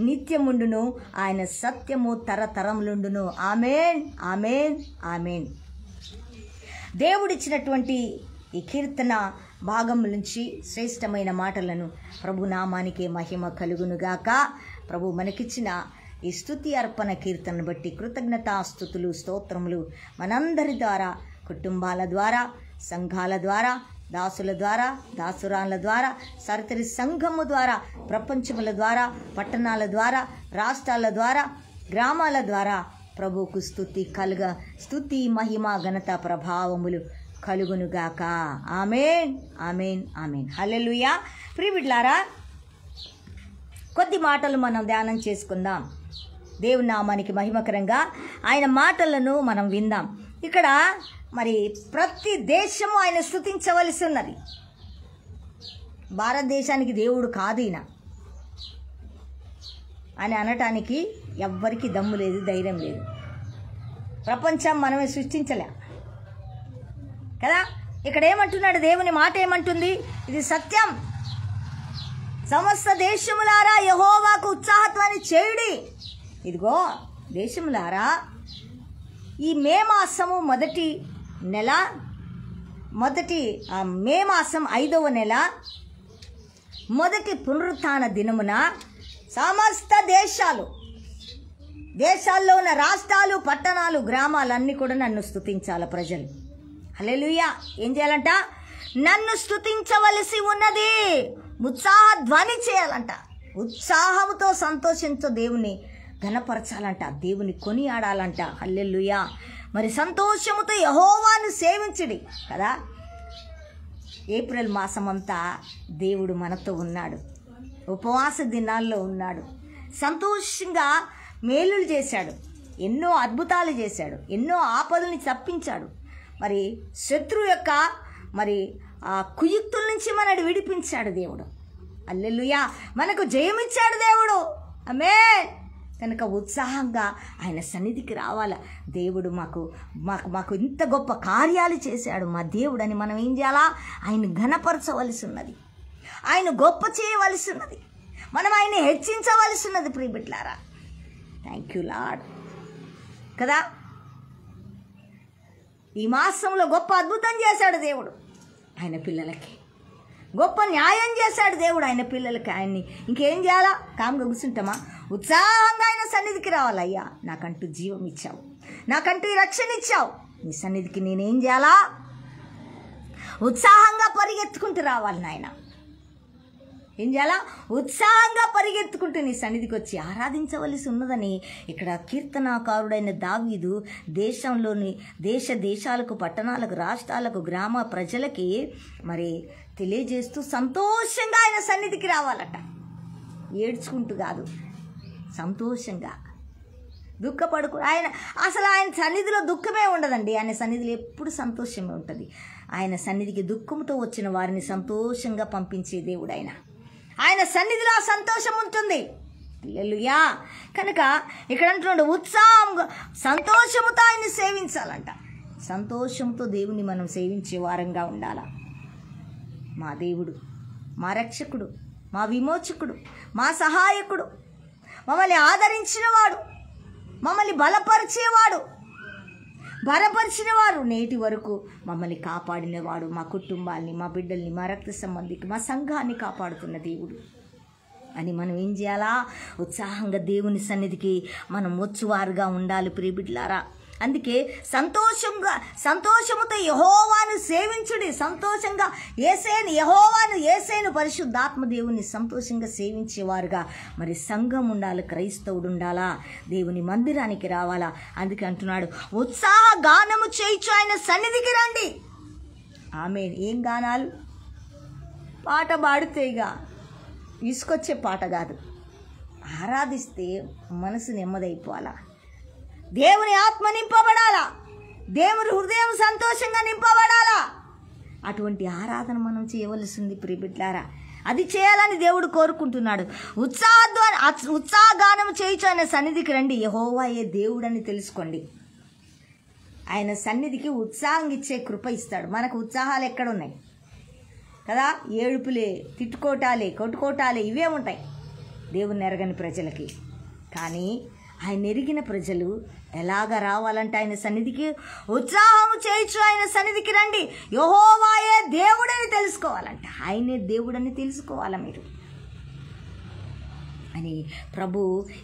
నిత్యముండును, ఆయన సత్యము తరతరములుండును. ఆమేన్, ఆమేన్, ఆమేన్. దేవుడిచ్చినటువంటి ఈ కీర్తన భాగం నుంచి శ్రేష్టమైన మాటలను ప్రభు నామానికే మహిమ కలుగునుగాక. ప్రభు మనకిచ్చిన ఈ స్తుతి అర్పణ కీర్తనను బట్టి కృతజ్ఞతాస్తుతులు, స్తోత్రములు మనందరి ద్వారా, కుటుంబాల ద్వారా, సంఘాల ద్వారా, దాసుల ద్వారా, దాసురాల ద్వారా, సరతరి సంఘము ద్వారా, ప్రపంచముల ద్వారా, పట్టణాల ద్వారా, రాష్ట్రాల ద్వారా, గ్రామాల ద్వారా ప్రభువుకు స్తుతి మహిమ ఘనత ప్రభావములు కలుగునుగాక. ఆమేన్, ఆమేన్, ఆమేన్. హల్లెలూయా. ప్రియబిడ్డలారా, కొద్ది మాటలు మనం ధ్యానం చేసుకుందాం. దేవుని నామానికి మహిమకరంగా ఆయన మాటలను మనం విందాం. ఇక్కడ మరి ప్రతి దేశము ఆయన స్తుతించవలసి ఉన్నది. భారతదేశానికి దేవుడు కాదు ఈయన అని అనటానికి ఎవ్వరికి దమ్ము లేదు, ధైర్యం లేదు. ప్రపంచం మనమే సృష్టించలే కదా. ఇక్కడ ఏమంటున్నాడు, దేవుని మాట ఏమంటుంది? ఇది సత్యం. సమస్త దేశములారా యెహోవాకు ఉత్సాహధ్వని చేయుడి. ఇదిగో దేశములారా, ఈ మే మాసము మొదటి మే మాసం 5వ నెల మొదటి పునరుత్థాన దినమున సమస్త దేశాల్లో ఉన్న రాష్ట్రాలు, పట్టణాలు, గ్రామాలన్నీ కూడా నన్ను స్తుతించాల ప్రజలు. హల్లెలూయా. ఏం చేయాలంట? నన్ను స్తుతించవలసి ఉన్నది. ఉత్సాహ ధ్వని చేయాలంట. ఉత్సాహంతో సంతోషంతో దేవుని ఘనపరచాలంట, దేవుని కొనియాడాలంట. హల్లెలూయా. మరి సంతోషముతో యెహోవాను సేవించుడి కదా. ఏప్రిల్ మాసమంతా దేవుడు మనతో ఉన్నాడు, ఉపవాస దినాల్లో ఉన్నాడు, సంతోషంగా మేలులు చేశాడు, ఎన్నో అద్భుతాలు చేశాడు, ఎన్నో ఆపదల్ని తప్పించాడు. మరి శత్రు యొక్క మరి ఆ కుయుక్తుల నుంచి మనని విడిపించాడు దేవుడు. హల్లెలూయా. మనకు జయమిచ్చాడు దేవుడు. ఆమేన్. కనుక ఉత్సాహంగా ఆయన సన్నిధికి రావాల. దేవుడు మాకు ఇంత గొప్ప కార్యాలు చేశాడు మా దేవుడు అని మనం ఏం చేయాలా? ఆయన ఘనపరచవలసి ఉన్నది, ఆయన గొప్ప చేయవలసి ఉన్నది, మనం ఆయన హెచ్చించవలసి ఉన్నది. ప్రియబిడ్డలారా, థ్యాంక్ యూ లార్డ్ కదా. ఈ మాసంలో గొప్ప అద్భుతం చేశాడు దేవుడు ఆయన పిల్లలకి, గొప్ప న్యాయం చేశాడు దేవుడు ఆయన పిల్లలకి. ఆయన్ని ఇంకేం చేయాలా? కామ్గా కూర్చుంటామా? ఉత్సాహంగా ఆయన సన్నిధికి రావాలయ్యా. నాకంటూ జీవం ఇచ్చావు, నాకంటూ ఈ రక్షణ ఇచ్చావు, నీ సన్నిధికి నేనేం చేయాలా? ఉత్సాహంగా పరిగెత్తుకుంటూ రావాలి నాయన. ఏం చేయాలా? ఉత్సాహంగా పరిగెత్తుకుంటూ నీ సన్నిధికి వచ్చి ఆరాధించవలసి ఉన్నదని ఇక్కడ కీర్తనాకారుడైన దావీదు దేశంలోని దేశాలకు, పట్టణాలకు, రాష్ట్రాలకు, గ్రామ ప్రజలకి మరి తెలియజేస్తూ సంతోషంగా ఆయన సన్నిధికి రావాలట. ఏడ్చుకుంటూ కాదు, సంతోషంగా, దుఃఖపడుకు. ఆయన సన్నిధిలో దుఃఖమే ఉండదండి. ఆయన సన్నిధిలో ఎప్పుడు సంతోషమే ఉంటుంది. ఆయన సన్నిధికి దుఃఖంతో వచ్చిన వారిని సంతోషంగా పంపించే దేవుడు ఆయన సన్నిధిలో సంతోషం ఉంటుంది. హల్లెలూయా. కనుక ఇక్కడ అంటున్నాడు, ఉత్సాహంగా సంతోషముతో ఆయన్ని సేవించాలంట. సంతోషంతో దేవుని మనం సేవించే వారంగా ఉండాలా. మా దేవుడు, మా రక్షకుడు, మా విమోచకుడు, మా సహాయకుడు, మమ్మల్ని ఆదరించినవాడు, మమ్మల్ని బలపరిచినవాడు, నేటి వరకు మమ్మల్ని కాపాడినవాడు, మా కుటుంబాన్ని, మా బిడ్డల్ని, మా రక్త సంబంధికి, మా సంఘాన్ని కాపాడుతున్న దేవుడు అని మనం ఏం చేయాలా? ఉత్సాహంగా దేవుని సన్నిధికి మనం వచ్చువారుగా ఉండాలి ప్రియబిడ్డలారా. అందుకే సంతోషముతో యెహోవాను సేవించుడి. సంతోషంగా యేసేను పరిశుద్ధాత్మ దేవుని సంతోషంగా సేవించేవారుగా మరి సంఘం ఉండాలి, క్రైస్తవుడు ఉండాలా, దేవుని మందిరానికి రావాలా. అందుకే అంటున్నాడు, ఉత్సాహ గానము చేయించు ఆయన సన్నిధికి రండి. ఆమేన్. ఏం గానాలు? పాట పాడితేగా, తీసుకొచ్చే పాట కాదు. ఆరాధిస్తే మనసు నెమ్మదైపోవాలా, దేవుని ఆత్మ నింపబడాలా, దేవుని హృదయం సంతోషంగా నింపబడాలా. అటువంటి ఆరాధన మనం చేయవలసింది ప్రియబిడ్లారా. అది చేయాలని దేవుడు కోరుకుంటున్నాడు. ఉత్సాహగానం చేయొచ్చు. ఆయన సన్నిధికి రండి. యెహోవాయే దేవుడని తెలుసుకోండి. ఆయన సన్నిధికి ఉత్సాహం ఇచ్చే కృప ఇస్తాడు. మనకు ఉత్సాహాలు ఎక్కడున్నాయి కదా? ఏడుపులే, తిట్టుకోటాలే, కొట్టుకోటాలే, ఇవే ఉంటాయి దేవుని ఎరగని ప్రజలకి. కానీ ఆయన ఎరిగిన ప్రజలు ఎలాగ రావాలంటే ఆయన సన్నిధికి ఉత్సాహం చేయొచ్చు. ఆయన సన్నిధికి రండి. యెహోవాయే దేవుడని తెలుసుకోవాలంట. ఆయనే దేవుడని తెలుసుకోవాలా మీరు అని ప్రభు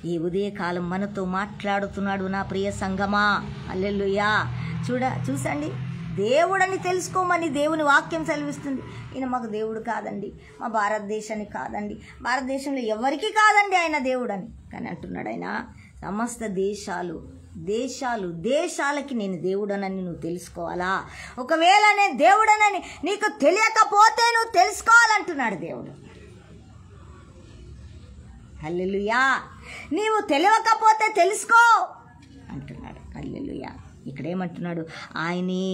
ఈ ఉదయకాలం మనతో మాట్లాడుతున్నాడు. నా ప్రియ సంగమా, హల్లెలూయా. చూసండి, దేవుడని తెలుసుకోమని దేవుని వాక్యం సెలవిస్తుంది. ఈయన మాకు దేవుడు కాదండి, మా భారతదేశానికి కాదండి, భారతదేశంలో ఎవరికి కాదండి ఆయన దేవుడని. కానీ అంటున్నాడు ఆయన, సమస్త దేశాలకి నేను దేవుడనని నువ్వు తెలుసుకోవాలా. ఒకవేళ నేను దేవుడనని నీకు తెలియకపోతే నువ్వు తెలుసుకోవాలంటున్నాడు దేవుడు. హల్లెలూయా. నీవు తెలియకపోతే తెలుసుకో అంటున్నాడు. హల్లెలూయా. ఇక్కడేమంటున్నాడు? ఆయనే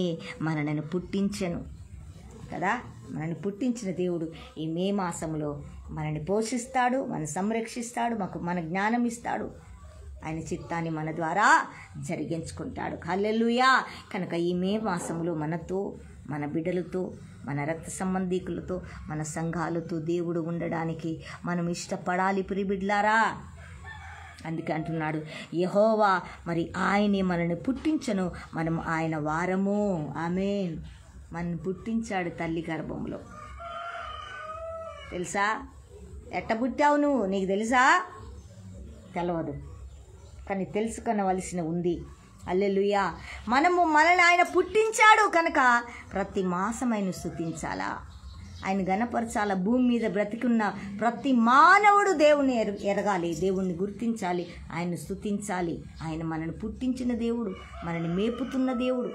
మనల్ని పుట్టించెను కదా. మనల్ని పుట్టించిన దేవుడు ఈ మే మాసంలో మనల్ని పోషిస్తాడు, మనల్ని సంరక్షిస్తాడు, మన జ్ఞానం ఇస్తాడు. ఆయన చిత్తాన్ని మన ద్వారా జరిగించుకుంటాడు. హల్లెలూయా. కనుక ఈ మే మాసంలో మనతో, మన బిడ్డలతో, మన రక్త సంబంధీకులతో, మన సంఘాలతో దేవుడు ఉండడానికి మనం ఇష్టపడాలి ప్రియబిడ్లారా. అందుకే అంటున్నాడు, యెహోవా మరి ఆయనే మనల్ని పుట్టించను, మనం ఆయన వారము. ఆమేన్. మనల్ని పుట్టించాడు తల్లి గర్భంలో. తెలుసా? ఎట్ట పుట్టావు నువ్వు? నీకు తెలుసా? తెలవదు, కానీ తెలుసుకొనవలసిన ఉంది. హల్లెలూయా. మనల్ని ఆయన పుట్టించాడు కనుక ప్రతి మాసం ఆయన స్తుతించాలా, ఆయన గణపరచాలా. భూమి మీద బ్రతికున్న ప్రతి మానవుడు దేవుని ఎరగాలి, దేవుణ్ణి గుర్తించాలి, ఆయన స్తుతించాలి. ఆయన మనల్ని పుట్టించిన దేవుడు, మనల్ని మేపుతున్న దేవుడు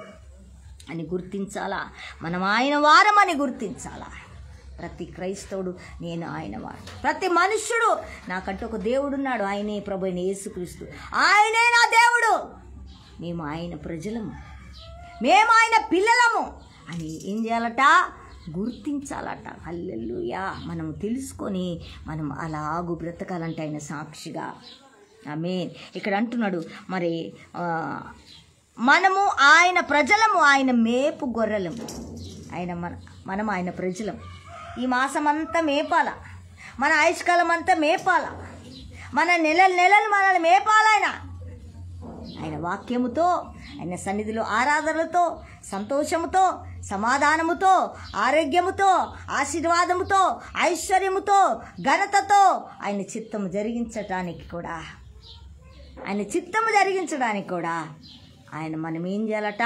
అని గుర్తించాలా. మనం ఆయన వారమని గుర్తించాలా. ప్రతి క్రైస్తవుడు నేను ఆయన వారు. ప్రతి మనుష్యుడు నాకంటూ ఒక దేవుడున్నాడు, ఆయనే ప్రభు అయిన యేసుక్రీస్తు. ఆయనే నా దేవుడు, మేము ఆయన ప్రజలము, మేము ఆయన పిల్లలము అని ఏం చేయాలట? గుర్తించాలట. హల్లెలూయా. మనం తెలుసుకొని మనం అలాగూ బ్రతకాలంటే ఆయన సాక్షిగా. ఆమేన్. ఇక్కడ అంటున్నాడు, మరి మనము ఆయన ప్రజలము, ఆయన మేపు గొర్రెలము. మనం ఆయన ప్రజలం. ఈ మాసం అంతా మేపాల, మన ఆయుష్కాలం అంతా మేపాల, మన నెలలు మనల్ని మేపాలయన. ఆయన వాక్యముతో, ఆయన సన్నిధిలో ఆరాధనలతో, సంతోషముతో, సమాధానముతో, ఆరోగ్యముతో, ఆశీర్వాదముతో, ఐశ్వర్యముతో, ఘనతతో ఆయన చిత్తము జరిగించడానికి కూడా ఆయన మనం ఏం చేయాలట?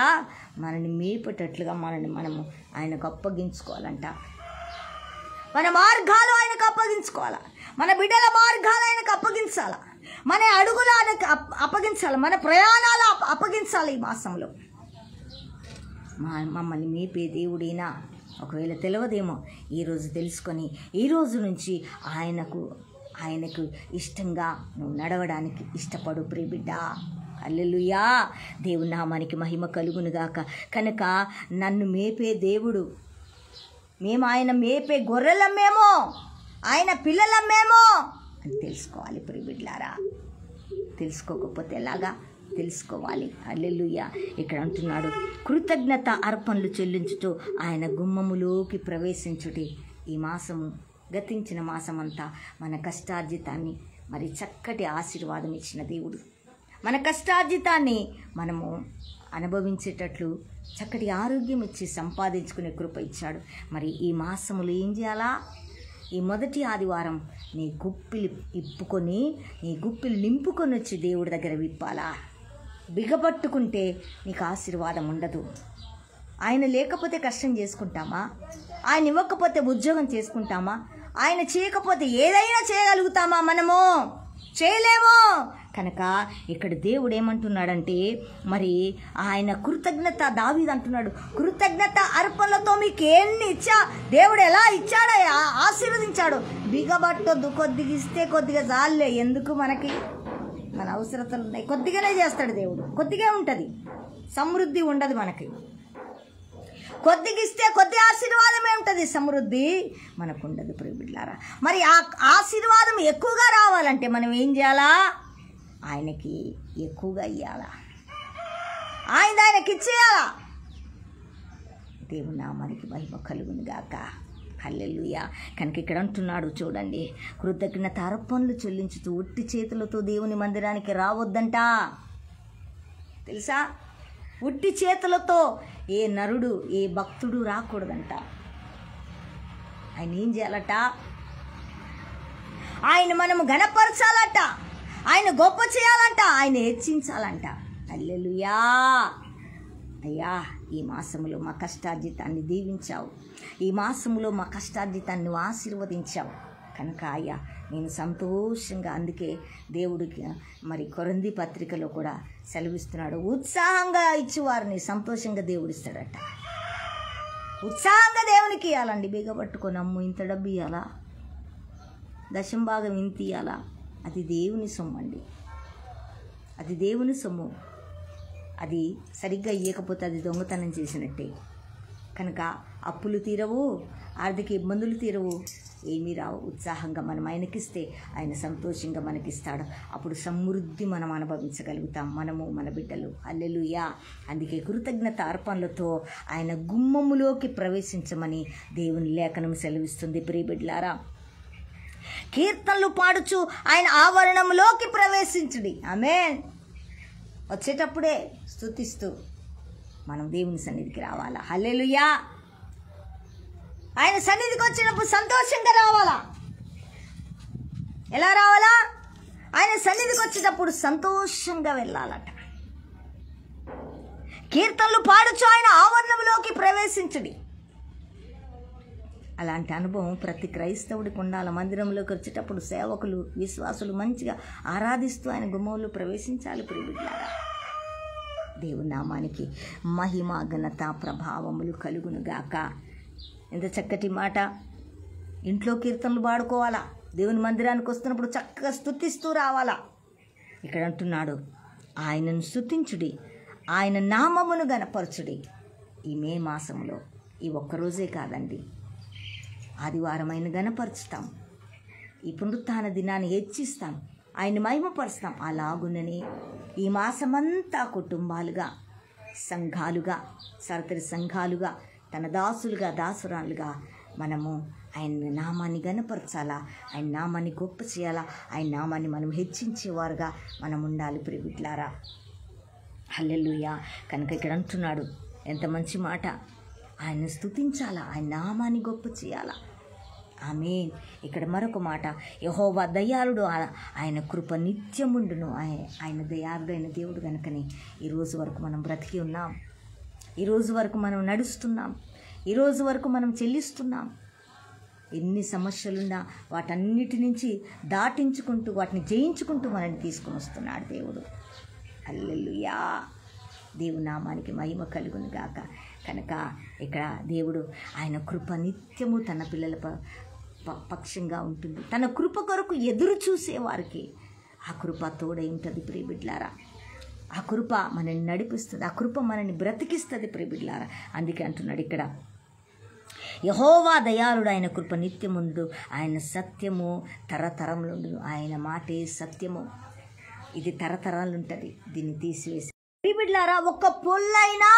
మనల్ని మేపేటట్లుగా మనము ఆయనకు అప్పగించుకోవాలంట. మన మార్గాలు ఆయనకు అప్పగించుకోవాలా, మన బిడ్డల మార్గాలు ఆయనకు అప్పగించాలా, మన అడుగులు ఆయనకు అప్పగించాలి, మన ప్రయాణాలు అప్పగించాలి. ఈ మాసంలో మమ్మల్ని మేపే దేవుడైనా ఒకవేళ తెలియదేమో, ఈరోజు తెలుసుకొని ఈరోజు నుంచి ఆయనకు ఇష్టంగా నువ్వు నడవడానికి ఇష్టపడు ప్రియబిడ్డ. హల్లెలూయా. దేవుని నామానికి మహిమ కలుగునుగాక. కనుక నన్ను మేపే దేవుడు, మేము ఆయన మేపే గొర్రెలమేమో, ఆయన పిల్లలమేమో అని తెలుసుకోవాలి ప్రియబిడ్లారా. తెలుసుకోకపోతే ఎలాగా? తెలుసుకోవాలి. హల్లెలూయా. ఇక్కడ అంటున్నాడు, కృతజ్ఞత అర్పణలు చెల్లించుటూ ఆయన గుమ్మములోకి ప్రవేశించుటి. ఈ మాసము, గతించిన మాసమంతా మన కష్టార్జితాన్ని మరి చక్కటి ఆశీర్వాదం ఇచ్చిన దేవుడు. మన కష్టార్జితాన్ని మనము అనుభవించేటట్లు చక్కటి ఆరోగ్యం ఇచ్చి సంపాదించుకునే కృప ఇచ్చాడు. మరి ఈ మాసములు ఏం చేయాలా? ఈ మొదటి ఆదివారం నీ గుప్పిలు ఇప్పుకొని, నీ గుప్పిలు నింపుకొని వచ్చి దేవుడి దగ్గర విప్పాలా. బిగపట్టుకుంటే నీకు ఆశీర్వాదం ఉండదు. ఆయన లేకపోతే కష్టం చేసుకుంటామా? ఆయన ఇవ్వకపోతే ఉద్యోగం చేసుకుంటామా? ఆయన చేయకపోతే ఏదైనా చేయగలుగుతామా? మనము చేయలేము. కనుక ఇక్కడ దేవుడు ఏమంటున్నాడంటే, మరి ఆయన కృతజ్ఞత, దావీదు అంటున్నాడు, కృతజ్ఞత అర్పణలతో మీకు ఎన్ని ఇచ్చా, దేవుడు ఎలా ఇచ్చాడో, ఆశీర్వదించాడు. బిగబట్టొద్దు, కొద్దిగా ఇస్తే కొద్దిగా చాలే. ఎందుకు? మనకి మన అవసరతలు ఉన్నాయి, కొద్దిగానే చేస్తాడు దేవుడు, కొద్దిగా ఉంటుంది. సమృద్ధి ఉండదు మనకి. కొద్దిగా ఇస్తే కొద్ది ఆశీర్వాదమే ఉంటుంది, సమృద్ధి మనకు ఉండదు ప్రియబిడ్డలారా. మరి ఆ ఆశీర్వాదం ఎక్కువగా రావాలంటే మనం ఏం చేయాలా? ఆయనకి ఎక్కువగా ఇవ్వాలా, ఆయనకి ఇచ్చేయాలా. దేవుని నామానికి మహిమ కలుగును గాక. హల్లెలూయా. కనుక ఇక్కడ అంటున్నాడు చూడండి, కృతజ్ఞత అర్పణలు చెల్లించుతూ ఉట్టి చేతులతో దేవుని మందిరానికి రావద్దంట. తెలుసా? ఉట్టి చేతులతో ఏ నరుడు ఏ భక్తుడు రాకూడదంట. ఆయన ఏం చేయాలట? ఆయన మనము ఘనపరచాలట, ఆయన గొప్ప చేయాలంట, ఆయన హెచ్చించాలంట. హల్లెలూయా. అయ్యా, ఈ మాసములో మా కష్టార్జితాన్ని దీవించావు, ఈ మాసములో మా కష్టార్జితాన్ని ఆశీర్వదించావు కనుక అయ్యా నేను సంతోషంగా, అందుకే దేవుడికి మరి కొరింథీ పత్రికలో కూడా సెలవిస్తున్నాడు, ఉత్సాహంగా ఇచ్చేవారిని సంతోషంగా దేవుడిస్తాడట. ఉత్సాహంగా దేవునికి ఇవ్వాలండి. బిగపట్టుకొని అమ్ము ఇంత డబ్బు ఇవ్వాలా, దశంభాగం ఇంత ఇవ్వాలా, అది దేవుని సొమ్ము అండి, అది దేవుని సొమ్ము. అది సరిగ్గా ఇవ్వకపోతే అది దొంగతనం చేసినట్టే. కనుక అప్పులు తీరవు, ఆర్థిక ఇబ్బందులు తీరవు, ఏమీ రావు. ఉత్సాహంగా మనం ఆయనకిస్తే ఆయన సంతోషంగా మనకిస్తాడు. అప్పుడు సమృద్ధి మనం అనుభవించగలుగుతాం, మనము మన బిడ్డలు. హల్లెలూయా. అందుకే కృతజ్ఞత అర్పణలతో ఆయన గుమ్మములోకి ప్రవేశించమని దేవుని లేఖనం సెలవిస్తుంది. ప్రియ బిడ్డలారా, కీర్తనలు పాడుచు ఆయన ఆవరణంలోకి ప్రవేశించుడి. ఆమేన్. వచ్చేటప్పుడే స్తుతిస్తూ మనం దేవుని సన్నిధికి రావాలా. హల్లెలూయా. ఆయన సన్నిధికి వచ్చినప్పుడు సంతోషంగా రావాలా. ఎలా రావాలా? ఆయన సన్నిధికి వచ్చేటప్పుడు సంతోషంగా వెళ్ళాలట. కీర్తనలు పాడుచు ఆయన ఆవరణంలోకి ప్రవేశించుడి. అలాంటి అనుభవం ప్రతి క్రైస్తవుడికి ఉండాలి. మందిరంలోకి వచ్చేటప్పుడు సేవకులు, విశ్వాసులు మంచిగా ఆరాధిస్తూ ఆయన గుమ్మంలో ప్రవేశించాలి. ప్రియబిడ్డలారా, దేవుని నామానికి మహిమ ఘనత ప్రభావములు కలుగునుగాక. ఎంత చక్కటి మాట. ఇంట్లో కీర్తనలు పాడుకోవాలా, దేవుని మందిరానికి వస్తున్నప్పుడు చక్కగా స్తుతిస్తూ రావాలా. ఇక్కడ అంటున్నాడు, ఆయనను స్తుతించుడి, ఆయన నామమును గణపరచుడి. ఈ మే మాసంలో ఈ ఒక్కరోజే కాదండి, ఆదివారమైన గణపరుచుతాం, ఈ పునరుత్థాన దినాన్ని హెచ్చిస్తాం, ఆయన మహిమపరుస్తాం. అలాగునని ఈ మాసమంతా కుటుంబాలుగా, సంఘాలుగా, సరతరి సంఘాలుగా, తన దాసులుగా, దాసురాలుగా మనము ఆయన నామాన్ని గణపరచాలా, ఆయన నామాన్ని గొప్ప చేయాలా, ఆయన నామాన్ని మనం హెచ్చించేవారుగా మనం ఉండాలి. ప్రియబిడ్డలారా, హల్లెలూయా. కనుక ఇక్కడ అంటున్నాడు, ఎంత మంచి మాట, ఆయన స్తుతించాలా, ఆయన నామాన్ని గొప్ప చేయాలా. ఆమేన్. ఇక్కడ మరొక మాట, యెహోవా దయాళుడు, ఆయన కృప నిత్యముండును. ఆయన దయాళుడైన దేవుడు కనుకనే ఈరోజు వరకు మనం బ్రతికి ఉన్నాం, ఈరోజు వరకు మనం నడుస్తున్నాం, ఈరోజు వరకు మనం చెల్లిస్తున్నాం. ఎన్ని సమస్యలున్నా వాటన్నిటి నుంచి దాటించుకుంటూ, వాటిని జయించుకుంటూ మనల్ని తీసుకొని వస్తున్నాడు దేవుడు. హల్లెలూయా. దేవుని నామానికి మహిమ కలుగును గాక. కనుక ఇక్కడ దేవుడు ఆయన కృప నిత్యము తన పిల్లల పక్షంగా ఉంటుంది. తన కృప కొరకు ఎదురు చూసేవారికి ఆ కృప తోడై ఉంటుంది. ప్రియబిడ్లారా, ఆ కృప మనల్ని నడిపిస్తుంది, ఆ కృప మనల్ని బ్రతికిస్తుంది. ప్రియబిడ్లారా, అందుకే అంటున్నాడు ఇక్కడ, యెహోవా దయాళుడు, ఆయన కృప నిత్యముండు, ఆయన సత్యము తరతరములుండు. ఆయన మాటే సత్యము, ఇది తరతరాలు ఉంటుంది. దీన్ని తీసివేసి ప్రియబిడ్లారా, ఒక్క పొల్లైనా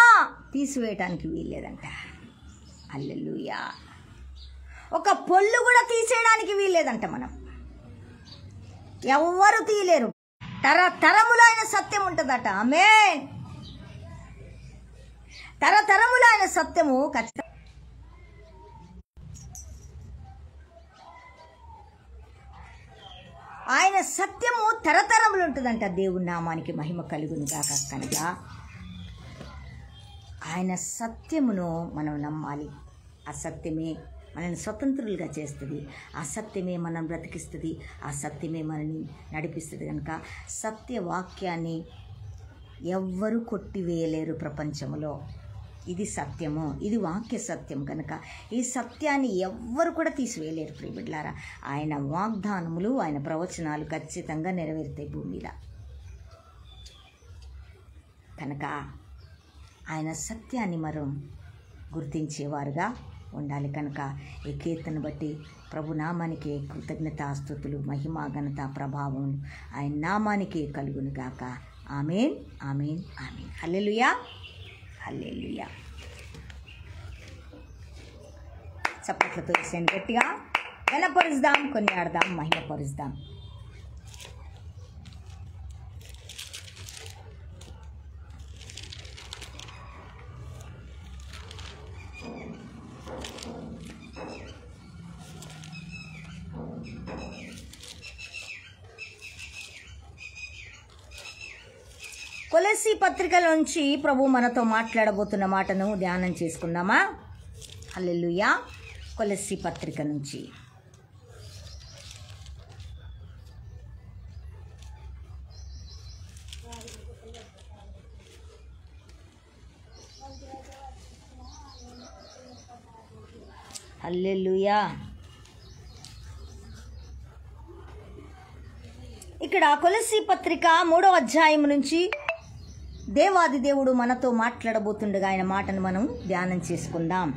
తీసివేయటానికి వీల్లేదంట. హల్లెలూయా. ఒక పొల్లు కూడా తీసేయడానికి వీల్లేదంట. మనం ఎవ్వరు తీయలేరు. తరతరములైన సత్యం ఉంటుందట. ఆమేన్. తరతరములైన సత్యము ఖచ్చితంగా ఆయన సత్యము తరతరములు ఉంటుందంట. దేవుని నామానికి మహిమ కలుగును గాక. కనుక ఆయన సత్యమును మనం నమ్మాలి. ఆ సత్యమే మనల్ని స్వతంత్రులుగా చేస్తుంది, ఆ సత్యమే మనం బ్రతికిస్తుంది, ఆ సత్యమే మనల్ని నడిపిస్తుంది. కనుక సత్యవాక్యాన్ని ఎవ్వరూ కొట్టివేయలేరు ప్రపంచంలో. ఇది సత్యము, ఇది వాక్య సత్యం. కనుక ఈ సత్యాన్ని ఎవ్వరు కూడా తీసివేయలేరు. ప్రియబిడ్లారా, ఆయన వాగ్దానములు, ఆయన ప్రవచనాలు ఖచ్చితంగా నెరవేరుతాయి భూమి మీద. కనుక ఆయన సత్యాన్ని మనం గుర్తించేవారుగా ఉండాలి. కనుక ఈ కీర్తన బట్టి ప్రభు నామానికి కృతజ్ఞతాస్తుతులు, మహిమ, ఘనత, ప్రభావం ఆయన నామానికి కలుగును గాక. ఆమేన్, ఆమేన్, ఆమేన్. హల్లెలూయా, హల్లెలూయా. చప్పట్లతో వేసేయండి గట్టిగా. ఘనపరుస్తాం, కొనియాడదాం, మహిమపరుస్తాం. కొలస్సీ పత్రికల నుంచి ప్రభు మనతో మాట్లాడబోతున్న మాటను ధ్యానం చేసుకుందామా? హల్లెలూయా. కొలస్సీ పత్రిక నుంచి హల్లెలూయా. ఇక్కడ కొలస్సీ పత్రిక 3వ అధ్యాయం నుంచి దేవాది దేవుడు మనతో మాట్లాడబోతుండగా ఆయన మాటను మనం ధ్యానం చేసుకుందాం.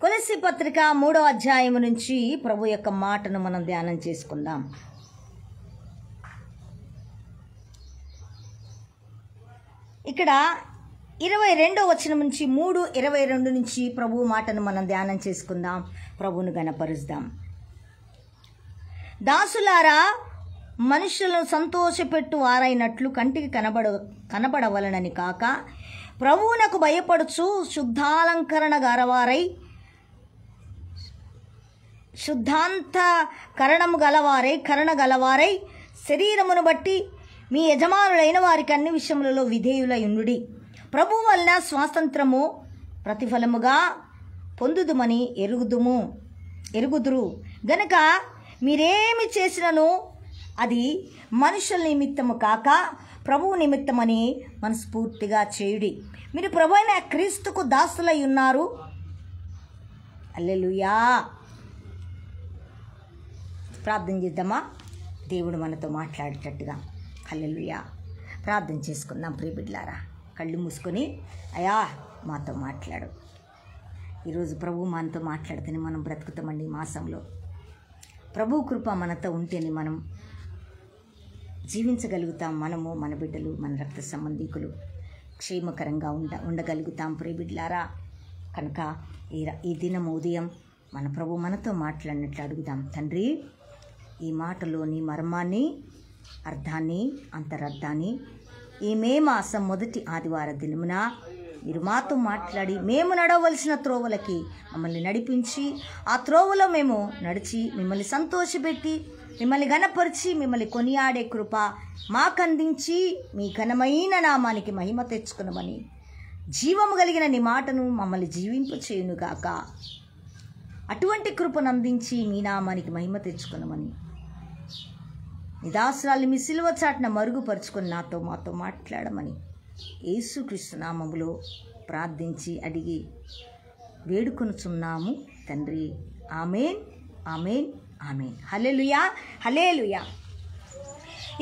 కొలస్సీ పత్రిక 3వ అధ్యాయం నుంచి ప్రభు యొక్క మాటను మనం ధ్యానం చేసుకుందాం. ఇక్కడ 22వ వచనం నుంచి 3:22 నుంచి ప్రభు మాటను మనం ధ్యానం చేసుకుందాం. ప్రభువును గణపరుస్తాం. దాసులారా, మనుషులను సంతోషపెట్టు వారైనట్లు కంటికి కనబడవలనని కాక ప్రభువునకు భయపడుచు శుద్ధాంతకరణ గలవారై శరీరమును బట్టి మీ యజమానులైన వారికి అన్ని విషయములలో విధేయులై ఉండుడి. ప్రభు వలన స్వాతంత్రము ప్రతిఫలముగా పొందుదుమని ఎరుగుదురు గనక మీరేమి చేసినను అది మనుషుల నిమిత్తము కాక ప్రభువు నిమిత్తమని మనస్ఫూర్తిగా చేయుడి. మీరు ప్రభు అయిన క్రీస్తుకు దాసులై ఉన్నారు. హల్లెలూయా. ప్రార్థన చేద్దామా? దేవుడు మనతో మాట్లాడేటట్టుగా. హల్లెలూయా. ప్రార్థన చేసుకుందాం. ప్రియ బిడ్డలారా, కళ్ళు మూసుకొని అయ్యా మాతో మాట్లాడు. ఈరోజు ప్రభు మనతో మాట్లాడితేనే మనం బ్రతుకుతామండి. మాసంలో ప్రభు కృప మనతో ఉంటేనే మనం జీవించగలుగుతాం. మనము, మన బిడ్డలు, మన రక్త సంబంధికులు క్షేమకరంగా ఉండగలుగుతాం. ప్రియ బిడ్డలారా, కనుక ఈ దినం ఉదయం మన ప్రభు మనతో మాట్లాడినట్లు అడుగుదాం. తండ్రి, ఈ మాటలోని మర్మాన్ని, అర్థాన్ని, అంతరర్థాన్ని ఈ మే మాసం మొదటి ఆదివార దినమున మీరు మాతో మాట్లాడి మేము నడవలసిన త్రోవలకి మమ్మల్ని నడిపించి ఆ త్రోవలో మేము నడిచి మిమ్మల్ని సంతోషపెట్టి మిమ్మల్ని ఘనపరిచి మిమ్మల్ని కొనియాడే కృప మాకందించి మీ ఘనమైన నామానికి మహిమ తెచ్చుకునమని జీవము కలిగిన నీ మాటను మమ్మల్ని జీవింప చేయునుగాక. అటువంటి కృపను అందించి మీ నామానికి మహిమ తెచ్చుకునమని నిదాసురాలు మీ సిలువ చాటున మరుగుపరుచుకొని మాతో మాట్లాడమని యేసుక్రీస్తు నామములో ప్రార్థించి అడిగి వేడుకొనుచున్నాము తండ్రి. ఆమేన్, ఆమేన్, ఆమేన్. హల్లెలూయా, హల్లెలూయా.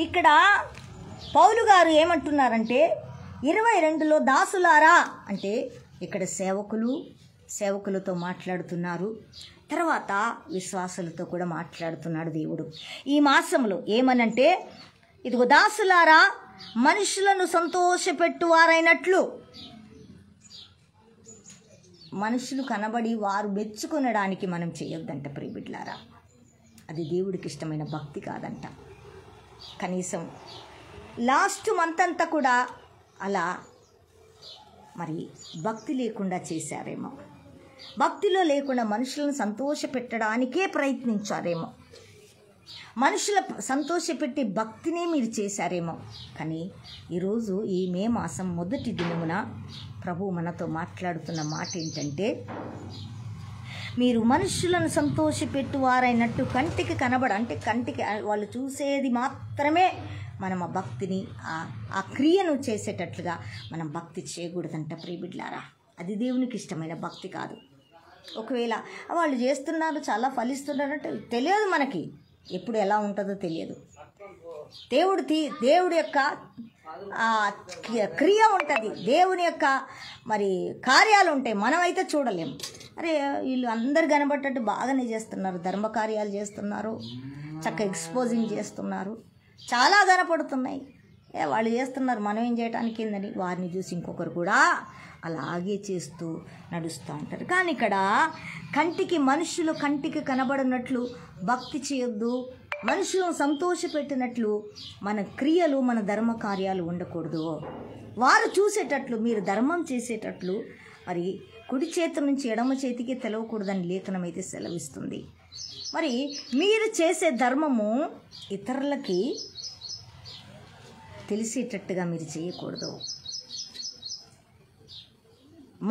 ఇక్కడ పౌలు గారు ఏమంటున్నారంటే 22లో దాసులారా అంటే ఇక్కడ సేవకులతో మాట్లాడుతున్నారు. తర్వాత విశ్వాసులతో కూడా మాట్లాడుతున్నాడు దేవుడు. ఈ మాసంలో ఏమనంటే, ఇదిగో దాసులారా, మనుషులను సంతోషపెట్టువారైనట్లు. మనుషులు కనబడి వారు మెచ్చుకొనడానికి మనం చేయొద్దంట ప్రియబిడ్లారా. అది దేవుడికి ఇష్టమైన భక్తి కాదంట. కనీసం లాస్ట్ మంత్ అంతా కూడా అలా మరి భక్తి లేకుండా చేశారేమో, భక్తిలో లేకుండా మనుషులను సంతోషపెట్టడానికే ప్రయత్నించారేమో, మనుషుల సంతోషపెట్టే భక్తినే మీరు చేశారేమో. కానీ ఈరోజు ఈ మే మాసం మొదటి దినమున ప్రభు మనతో మాట్లాడుతున్న మాట ఏంటంటే, మీరు మనుషులను సంతోషపెట్టువారైనట్టు కంటికి అంటే కంటికి వాళ్ళు చూసేది మాత్రమే మనం ఆ భక్తిని ఆ క్రియను చేసేటట్లుగా మనం భక్తి చేయకూడదంట ప్రియబిడ్లారా. అది దేవునికి ఇష్టమైన భక్తి కాదు. ఒకవేళ వాళ్ళు చేస్తున్నారు, చాలా ఫలిస్తున్నారంటే తెలియదు మనకి, ఎప్పుడు ఎలా ఉంటుందో తెలియదు. దేవుడి యొక్క క్రియ ఉంటుంది, దేవుని యొక్క మరి కార్యాలు ఉంటాయి, మనమైతే చూడలేము. అరే వీళ్ళు అందరు కనబట్టట్టు బాగానే చేస్తున్నారు, ధర్మ కార్యాలు చేస్తున్నారు, చక్కగా ఎక్స్పోజింగ్ చేస్తున్నారు, చాలా కనపడుతున్నాయి, వాళ్ళు చేస్తున్నారు, మనం ఏం చేయడానికి ఏందని వారిని చూసి ఇంకొకరు కూడా అలాగే చేస్తూ నడుస్తూ ఉంటారు. కానీ ఇక్కడ మనుషులు కంటికి కనబడినట్లు భక్తి చేయొద్దు, మనుషులను సంతోషపెట్టినట్లు మన క్రియలు, మన ధర్మ కార్యాలు ఉండకూడదు. వారు చూసేటట్లు, మీరు ధర్మం చేసేటట్లు మరి కుడి చేతి నుంచి ఎడమ చేతికి తెలవకూడదని లేఖనం అయితే సెలవిస్తుంది. మరి మీరు చేసే ధర్మము ఇతరులకి తెలిసేటట్టుగా మీరు చేయకూడదు.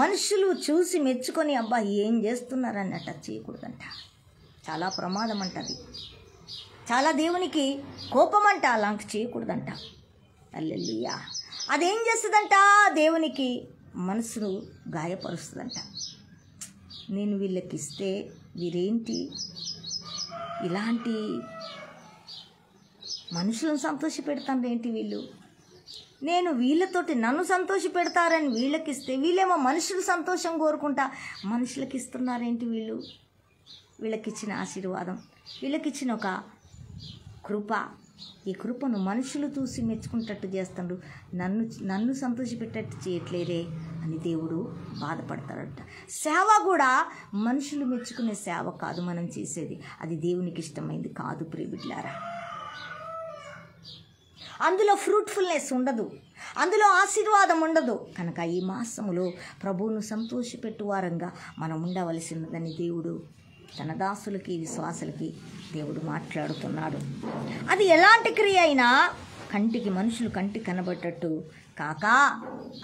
మనుషులు చూసి మెచ్చుకొని అబ్బా ఏం చేస్తున్నారని అట్లా చేయకూడదంట. చాలా ప్రమాదం అంట, అది చాలా దేవునికి కోపం అంట, అలాంటి చేయకూడదంట. హల్లెలూయా. అదేం చేస్తుందంట, దేవునికి మనసును గాయపరుస్తుందంట. నేను వీళ్ళకి ఇస్తే వీరేంటి ఇలాంటి మనుషులను సంతోష పెడతాను ఏంటి వీళ్ళు, నేను వీళ్ళతోటి నన్ను సంతోష పెడతారని వీళ్ళకి ఇస్తే వీళ్ళేమో మనుషులు సంతోషం కోరుకుంటా మనుషులకి ఇస్తున్నారేంటి, వీళ్ళకిచ్చిన ఆశీర్వాదం, వీళ్ళకిచ్చిన ఒక కృప, ఈ కృపను మనుషులు చూసి మెచ్చుకుంటట్టు చేస్తాడు, నన్ను సంతోషపెట్టట్టు చేయట్లేరే అని దేవుడు బాధపడతాడట. సేవ కూడా మనుషులు మెచ్చుకునే సేవ కాదు మనం చేసేది, అది దేవునికి ఇష్టమైంది కాదు ప్రియబిడ్డలారా. అందులో ఫ్రూట్ఫుల్నెస్ ఉండదు, అందులో ఆశీర్వాదం ఉండదు. కనుక ఈ మాసములో ప్రభువును సంతోషపెట్టు వారంగా మనం ఉండవలసినదని దేవుడు తన దాసులకి, విశ్వాసులకి దేవుడు మాట్లాడుతున్నాడు. అది ఎలాంటి క్రియ అయినా మనుషులు కంటికి కనబట్టట్టు కాక,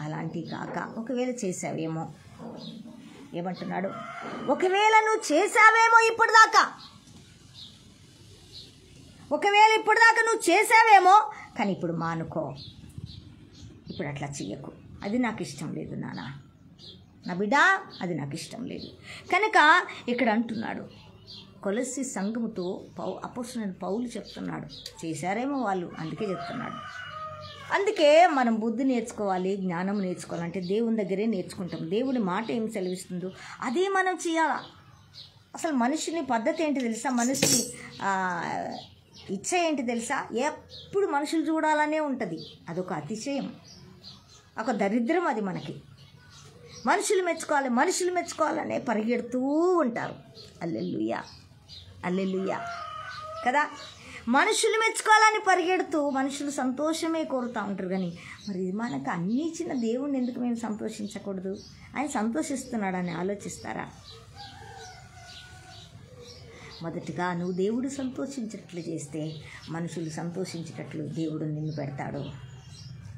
అలాంటి కాక. ఒకవేళ చేసావేమో, ఏమంటున్నాడు, ఒకవేళ నువ్వు చేసావేమో ఇప్పటిదాకా, ఒకవేళ ఇప్పటిదాకా నువ్వు చేసావేమో, కానీ ఇప్పుడు మానుకో, ఇప్పుడు అట్లా చెయ్యకు, అది నాకు ఇష్టం లేదు నాన్న, నా బిడ్డ, అది నాకు ఇష్టం లేదు. కనుక ఇక్కడ అంటున్నాడు, కొలస్సీ సంఘముతో అపోస్తలుడైన పౌలు చెప్తున్నాడు, చేశారేమో వాళ్ళు, అందుకే చెప్తున్నాడు. అందుకే మనం బుద్ధి నేర్చుకోవాలి, జ్ఞానం నేర్చుకోవాలంటే దేవుని దగ్గరే నేర్చుకుంటాం. దేవుడి మాట ఏం సెలవిస్తుందో అదే మనం చేయాలా. అసలు మనిషిని పద్ధతి ఏంటి తెలుసా, మనిషిని ఇచ్చ ఏంటి తెలుసా, ఎప్పుడు మనుషులు చూడాలనే ఉంటుంది. అదొక అతిశయం, ఒక దరిద్రం అది మనకి. మనుషులు మెచ్చుకోవాలనే పరిగెడుతూ ఉంటారు. హల్లెలూయా, హల్లెలూయా కదా. మనుషులు మెచ్చుకోవాలని పరిగెడుతూ మనుషులు సంతోషమే కోరుతూ ఉంటారు. కానీ మరి మనకు అన్నీ ఇచ్చిన దేవుణ్ణి ఎందుకు మేము సంతోషించకూడదు, ఆయన సంతోషిస్తున్నాడని ఆలోచిస్తారా? మొదటిగా నువ్వు దేవుడు సంతోషించేటట్లు చేస్తే మనుషులు సంతోషించేటట్లు దేవుడు నిన్ను పెడతాడు,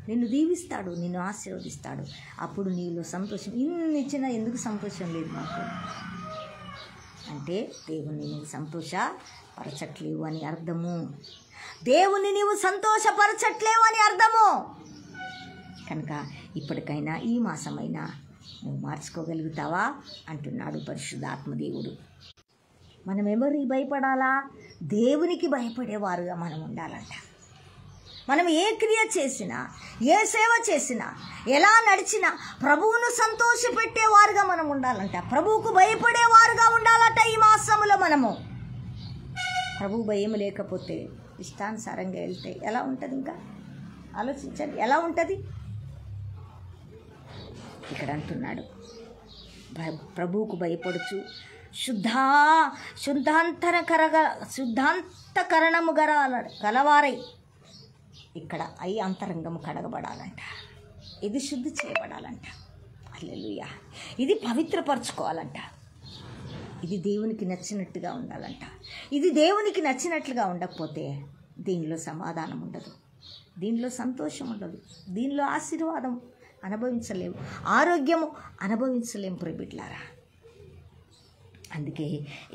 నిన్ను దీవిస్తాడు, నిన్ను ఆశీర్వదిస్తాడు. అప్పుడు నీలో సంతోషం, ఇన్ని ఇచ్చినా ఎందుకు సంతోషం లేదు మాకు అంటే దేవుని నువ్వు సంతోషపరచట్లేవు అని అర్థము. దేవుని నీవు సంతోషపరచట్లేవు అని అర్థము. కనుక ఇప్పటికైనా ఈ మాసమైనా నువ్వు మార్చుకోగలుగుతావా అంటున్నాడు పరిశుద్ధాత్మదేవుడు. మనం ఎవరికి భయపడాలా? దేవునికి భయపడేవారుగా మనం ఉండాలంట. మనం ఏ క్రియ చేసినా, ఏ సేవ చేసినా, ఎలా నడిచినా ప్రభువును సంతోషపెట్టేవారుగా మనం ఉండాలంట. ప్రభువుకు భయపడేవారుగా ఉండాలంట. ఈ మాసములో మనము ప్రభు భయం లేకపోతే, ఇష్టానుసారంగా వెళ్తే ఎలా ఉంటుంది? ఇంకా ఆలోచించండి, ఎలా ఉంటుంది? ఇక్కడ అంటున్నాడు, ప్రభువుకు భయపడుచు శుద్ధాంతకరణము గలవారై, ఇక్కడ అయి అంతరంగము కడగబడాలంట. ఇది శుద్ధి చేయబడాలంట. హల్లెలూయా. ఇది పవిత్రపరచుకోవాలంట. ఇది దేవునికి నచ్చినట్టుగా ఉండాలంట. ఇది దేవునికి నచ్చినట్లుగా ఉండకపోతే దీనిలో సమాధానం ఉండదు, దీనిలో సంతోషం ఉండదు, దీనిలో ఆశీర్వాదం అనుభవించలేము, ఆరోగ్యము అనుభవించలేము ప్రియబిడ్డలారా. అందుకే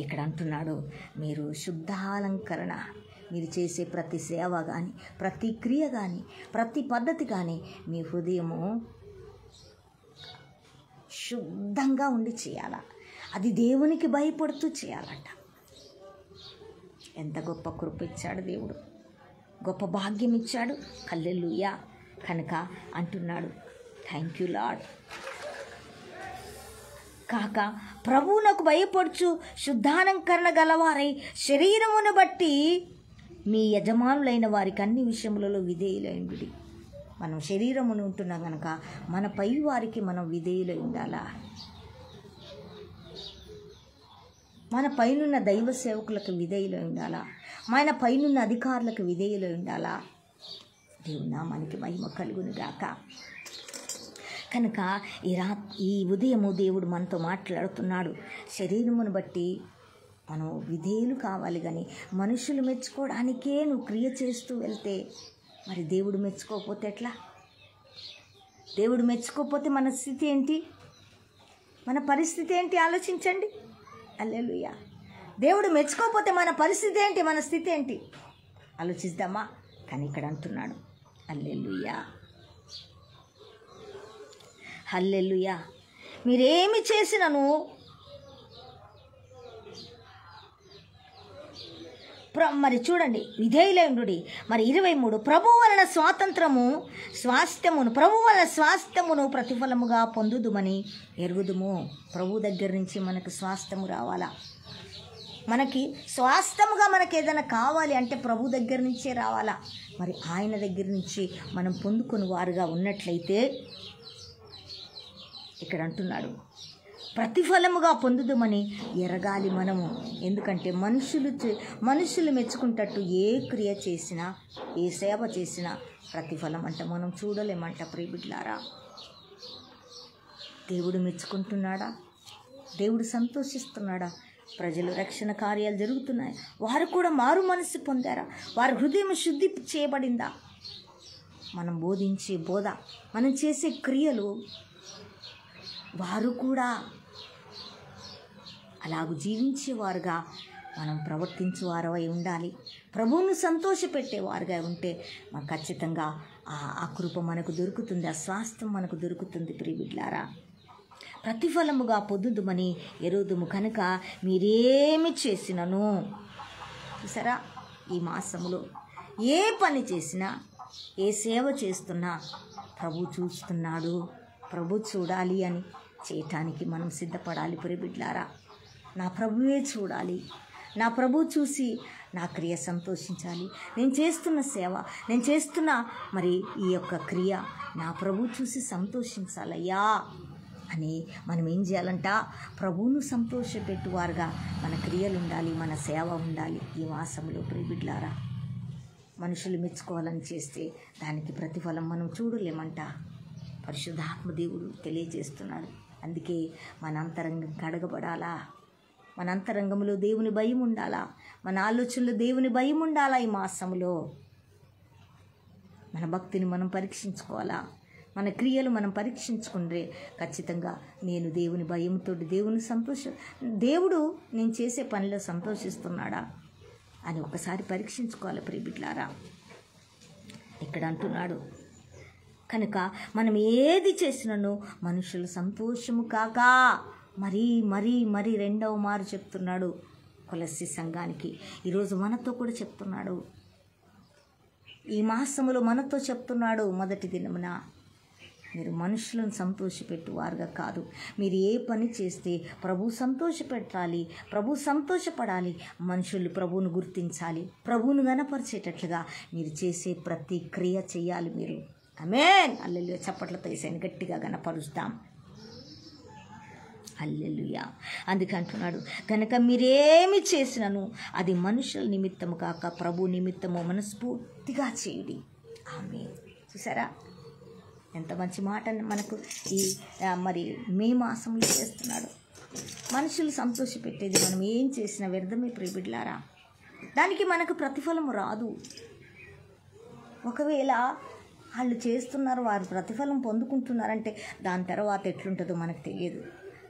ఇక్కడ అంటున్నాడు, మీరు శుద్ధాలంకరణ, మీరు చేసే ప్రతి సేవ కానీ, ప్రతి క్రియ కానీ, ప్రతి పద్ధతి కానీ మీ హృదయము శుద్ధంగా ఉండి చేయాల. అది దేవునికి భయపడుతూ చేయాలంట. ఎంత గొప్ప కృప ఇచ్చాడు దేవుడు, గొప్ప భాగ్యం ఇచ్చాడు. హల్లెలూయా. కనుక అంటున్నాడు, థ్యాంక్ యూ లార్డ్. కాక ప్రభువునకు భయపడుచు శుద్ధాలంకరణ గలవారై శరీరమును బట్టి మీ యజమానులైన వారికి అన్ని విషయములలో విధేయులైండి. మనం శరీరమును ఉంటున్నాం కనుక మన పై వారికి మనం విధేయులై ఉండాలా. మన పైనున్న దైవ సేవకులకు విధేయులై ఉండాలా. మన పైనున్న అధికారులకు విధేయులై ఉండాలా. దేవుని నామానికి మహిమ కలుగును గాక. కనుక ఈ ఉదయము దేవుడు మనతో మాట్లాడుతున్నాడు. శరీరమును బట్టి మనం విధేయులు కావాలి, కానీ మనుషులు మెచ్చుకోవడానికే నువ్వు క్రియ చేస్తూ వెళ్తే మరి దేవుడు మెచ్చుకోకపోతే ఎట్లా? దేవుడు మెచ్చుకోకపోతే మన స్థితి ఏంటి, మన పరిస్థితి ఏంటి ఆలోచించండి. హల్లెలూయా. దేవుడు మెచ్చుకోకపోతే మన పరిస్థితి ఏంటి, మన స్థితి ఏంటి ఆలోచిద్దామా? కానీ ఇక్కడ అంటున్నాడు, హల్లెలూయా, హల్లెలూయా. మీరేమి చేసినను మరి చూడండి, విధేయులైండుడి. మరి 23, ప్రభు వలన స్వాస్థ్యమును ప్రతిఫలముగా పొందుదుమని ఎరుగుదుము. ప్రభు దగ్గర నుంచి మనకు స్వాస్థ్యము రావాలా. మనకి స్వాస్థ్యముగా మనకి ఏదైనా కావాలి అంటే ప్రభు దగ్గర నుంచే రావాలా. మరి ఆయన దగ్గర నుంచి మనం పొందుకొని వారుగా ఉన్నట్లయితే ఇక్కడ అంటున్నాడు, ప్రతిఫలముగా పొందుదుమని ఎరగాలి మనము. ఎందుకంటే మనుషులు మెచ్చుకుంటట్టు ఏ క్రియ చేసినా, ఏ సేవ చేసినా ప్రతిఫలం అంట మనం చూడలేమంట. ప్రియబిడ్డలారా, దేవుడు మెచ్చుకుంటున్నాడా? దేవుడు సంతోషిస్తున్నాడా? ప్రజలు రక్షణ కార్యాలు జరుగుతున్నాయి, వారు కూడా మారు మనసు పొందారా? వారి హృదయం శుద్ధి చేయబడిందా? మనం బోధించే బోధ, మనం చేసే క్రియలు వారు కూడా అలాగూ జీవించేవారుగా మనం ప్రవర్తించేవారై ఉండాలి. ప్రభువును సంతోషపెట్టేవారుగా ఉంటే మనకు ఖచ్చితంగా ఆ కృప మనకు దొరుకుతుంది, ఆ స్వాస్థ్యం మనకు దొరుకుతుంది. ప్రియబిడ్డలారా, ప్రతిఫలముగా పొందుదుమని ఎరుగుదుము. కనుక మీరేమి చేసినను, చూసారా, ఈ మాసములో ఏ పని చేసినా, ఏ సేవ చేస్తున్నా ప్రభు చూస్తున్నాడు. ప్రభు చూడాలి అని చేయటానికి మనం సిద్ధపడాలి. ప్రియబిడ్డలారా, నా ప్రభువే చూడాలి, నా ప్రభు చూసి నా క్రియ సంతోషించాలి. నేను చేస్తున్న సేవ, నేను చేస్తున్న మరి ఈ యొక్క క్రియ నా ప్రభు చూసి సంతోషించాలయ్యా అని మనం ఏం చేయాలంట? ప్రభువును సంతోషపెట్టువారుగా మన క్రియలు ఉండాలి, మన సేవ ఉండాలి. ఈ మాసంలో ప్రియబిడ్డలారా, మనుషులు మెచ్చుకోవాలని చేస్తే దానికి ప్రతిఫలం మనం చూడలేమంట. పరిశుద్ధాత్మ దేవుడు తెలియజేస్తున్నాడు. అందుకే మన అంతరంగం కడగబడాలా, మన అంతరంగంలో దేవుని భయం ఉండాలా, మన ఆలోచనలో దేవుని భయం ఉండాలా. ఈ మాసంలో మన భక్తిని మనం పరీక్షించుకోవాలా, మన క్రియలు మనం పరీక్షించుకుంటే ఖచ్చితంగా నేను దేవుని భయంతో దేవుడు నేను చేసే పనిలో సంతోషిస్తున్నాడా అని ఒకసారి పరీక్షించుకోవాలి. ప్రియబిడ్డలారా, ఇక్కడ అంటున్నాడు, కనుక మనం ఏది చేసినను మనుషులు సంతోషము కాక మరీ రెండవ మారు చెప్తున్నాడు కొలస్సీ సంఘానికి. ఈరోజు మనతో కూడా చెప్తున్నాడు, ఈ మాసములో మనతో చెప్తున్నాడు. మొదటి దినమున మీరు మనుషులను సంతోషపెట్టువారుగా కాదు, మీరు ఏ పని చేస్తే ప్రభు సంతోషపెట్టాలి, ప్రభు సంతోషపడాలి, మనుషులు ప్రభువును గుర్తించాలి, ప్రభువును గణపరిచేటట్లుగా మీరు చేసే ప్రతి క్రియ చేయాలి. మీరు ఆమేన్. హల్లెలూయా. చప్పట్లతో యేసుని గట్టిగా గణపరుస్తాం. హల్లెలూయా. అందుకంటున్నాడు, కనుక మీరేమి చేసినను అది మనుషుల నిమిత్తము కాక ప్రభు నిమిత్తము మనస్ఫూర్తిగా చేయుడి. ఆమేన్. చూసారా ఎంత మంచి మాట మనకు ఈ మరి మే మాసంలో చేస్తున్నాడు. మనుషులు సంతోషపెట్టేది మనం ఏం చేసినా వ్యర్థమే ప్రియబిడ్డలారా. దానికి మనకు ప్రతిఫలం రాదు. ఒకవేళ వాళ్ళు చేస్తున్నారు, వారు ప్రతిఫలం పొందుకుంటున్నారంటే దాని తర్వాత ఎట్లుంటుందో మనకు తెలియదు.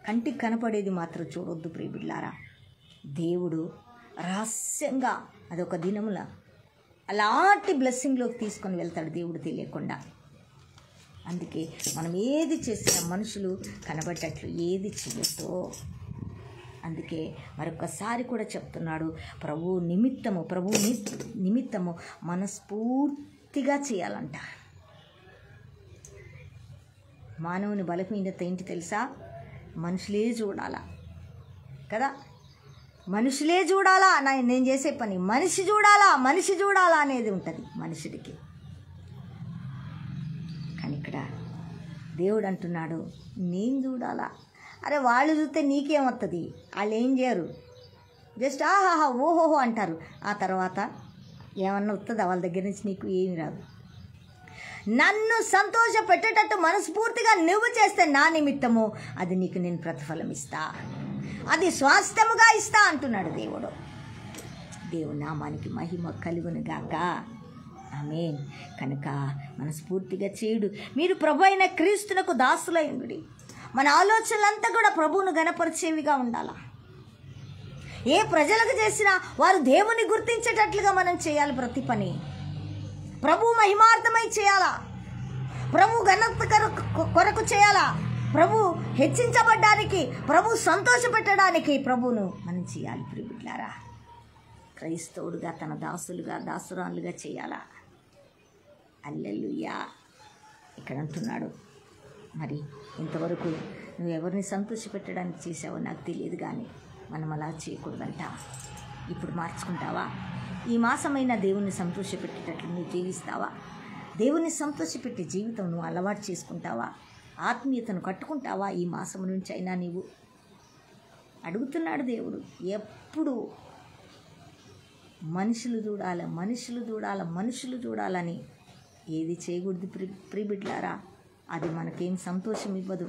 కంటికి కనపడేది మాత్రం చూడొద్దు ప్రియబిడ్డలారా. దేవుడు రహస్యంగా అదొక దినముల అలాంటి బ్లెస్సింగ్లోకి తీసుకొని వెళ్తాడు దేవుడు తెలియకుండా. అందుకే మనం ఏది చేసినా మనుషులు కనబడేటట్లు ఏది చేయొద్దు. అందుకే మరొకసారి కూడా చెప్తున్నాడు, ప్రభు నిమిత్తము మనస్ఫూర్తిగా చేయాలంట. మానవుని బలహీనత ఏంటి తెలుసా? మనుషులే చూడాలా కదా, మనుషులే చూడాలా, నేను చేసే పని మనిషి చూడాలా అనేది ఉంటుంది మనుషుడికి. కానీ ఇక్కడ దేవుడు అంటున్నాడు, నేను చూడాలా. అరే వాళ్ళు చూస్తే నీకేమవుతుంది? వాళ్ళు ఏం చేయరు, జస్ట్ ఆహాహా ఓహోహో అంటారు. ఆ తర్వాత ఏమన్నా వస్తుందా వాళ్ళ దగ్గర నుంచి? నీకు ఏమి రాదు. నన్ను సంతోష పెట్టేటట్టు మనస్ఫూర్తిగా నువ్వు చేస్తే నా నిమిత్తము అది నీకు నేను ప్రతిఫలం ఇస్తా, అది స్వాస్థ్యముగా ఇస్తా అంటున్నాడు దేవుడు. దేవుని నామానికి మహిమ కలుగును గాక. ఆమేన్. కనుక మనస్ఫూర్తిగా చేయుడు. మీరు ప్రభు అయిన క్రీస్తునకు దాసులైండి. మన ఆలోచనలంతా కూడా ప్రభువును గణపరిచేవిగా ఉండాలా. ఏ ప్రజలకు చేసినా వారు దేవుని గుర్తించేటట్లుగా మనం చేయాలి. ప్రతి పని ప్రభు మహిమార్థమై చేయాలా, ప్రభు ఘనత కొరకు చేయాలా, ప్రభు హెచ్చించబడ్డానికి, ప్రభు సంతోషపెట్టడానికి ప్రభువును మనం చేయాలి. ప్రియబిడ్డలారా, క్రైస్తవుడుగా తన దాసురాలుగా చేయాలా. హల్లెలూయా. ఇక్కడ అంటున్నాడు, మరి ఇంతవరకు నువ్వు ఎవరిని సంతోషపెట్టడానికి చేసావో నాకు తెలియదు, కానీ మనం అలా చేయకూడదంట. ఇప్పుడు మార్చుకుంటావా? ఈ మాసమైన దేవుణ్ణి సంతోషపెట్టేటట్లు నువ్వు జీవిస్తావా? దేవుణ్ణి సంతోషపెట్టే జీవితం నువ్వు అలవాటు చేసుకుంటావా? ఆత్మీయతను కట్టుకుంటావా? ఈ మాసం నుంచి అయినా నీవు అడుగుతున్నాడు దేవుడు. ఎప్పుడు మనుషులు చూడాలని ఏది చేయకూడదు ప్రియబిడ్డలారా. అది మనకేం సంతోషం ఇవ్వదు.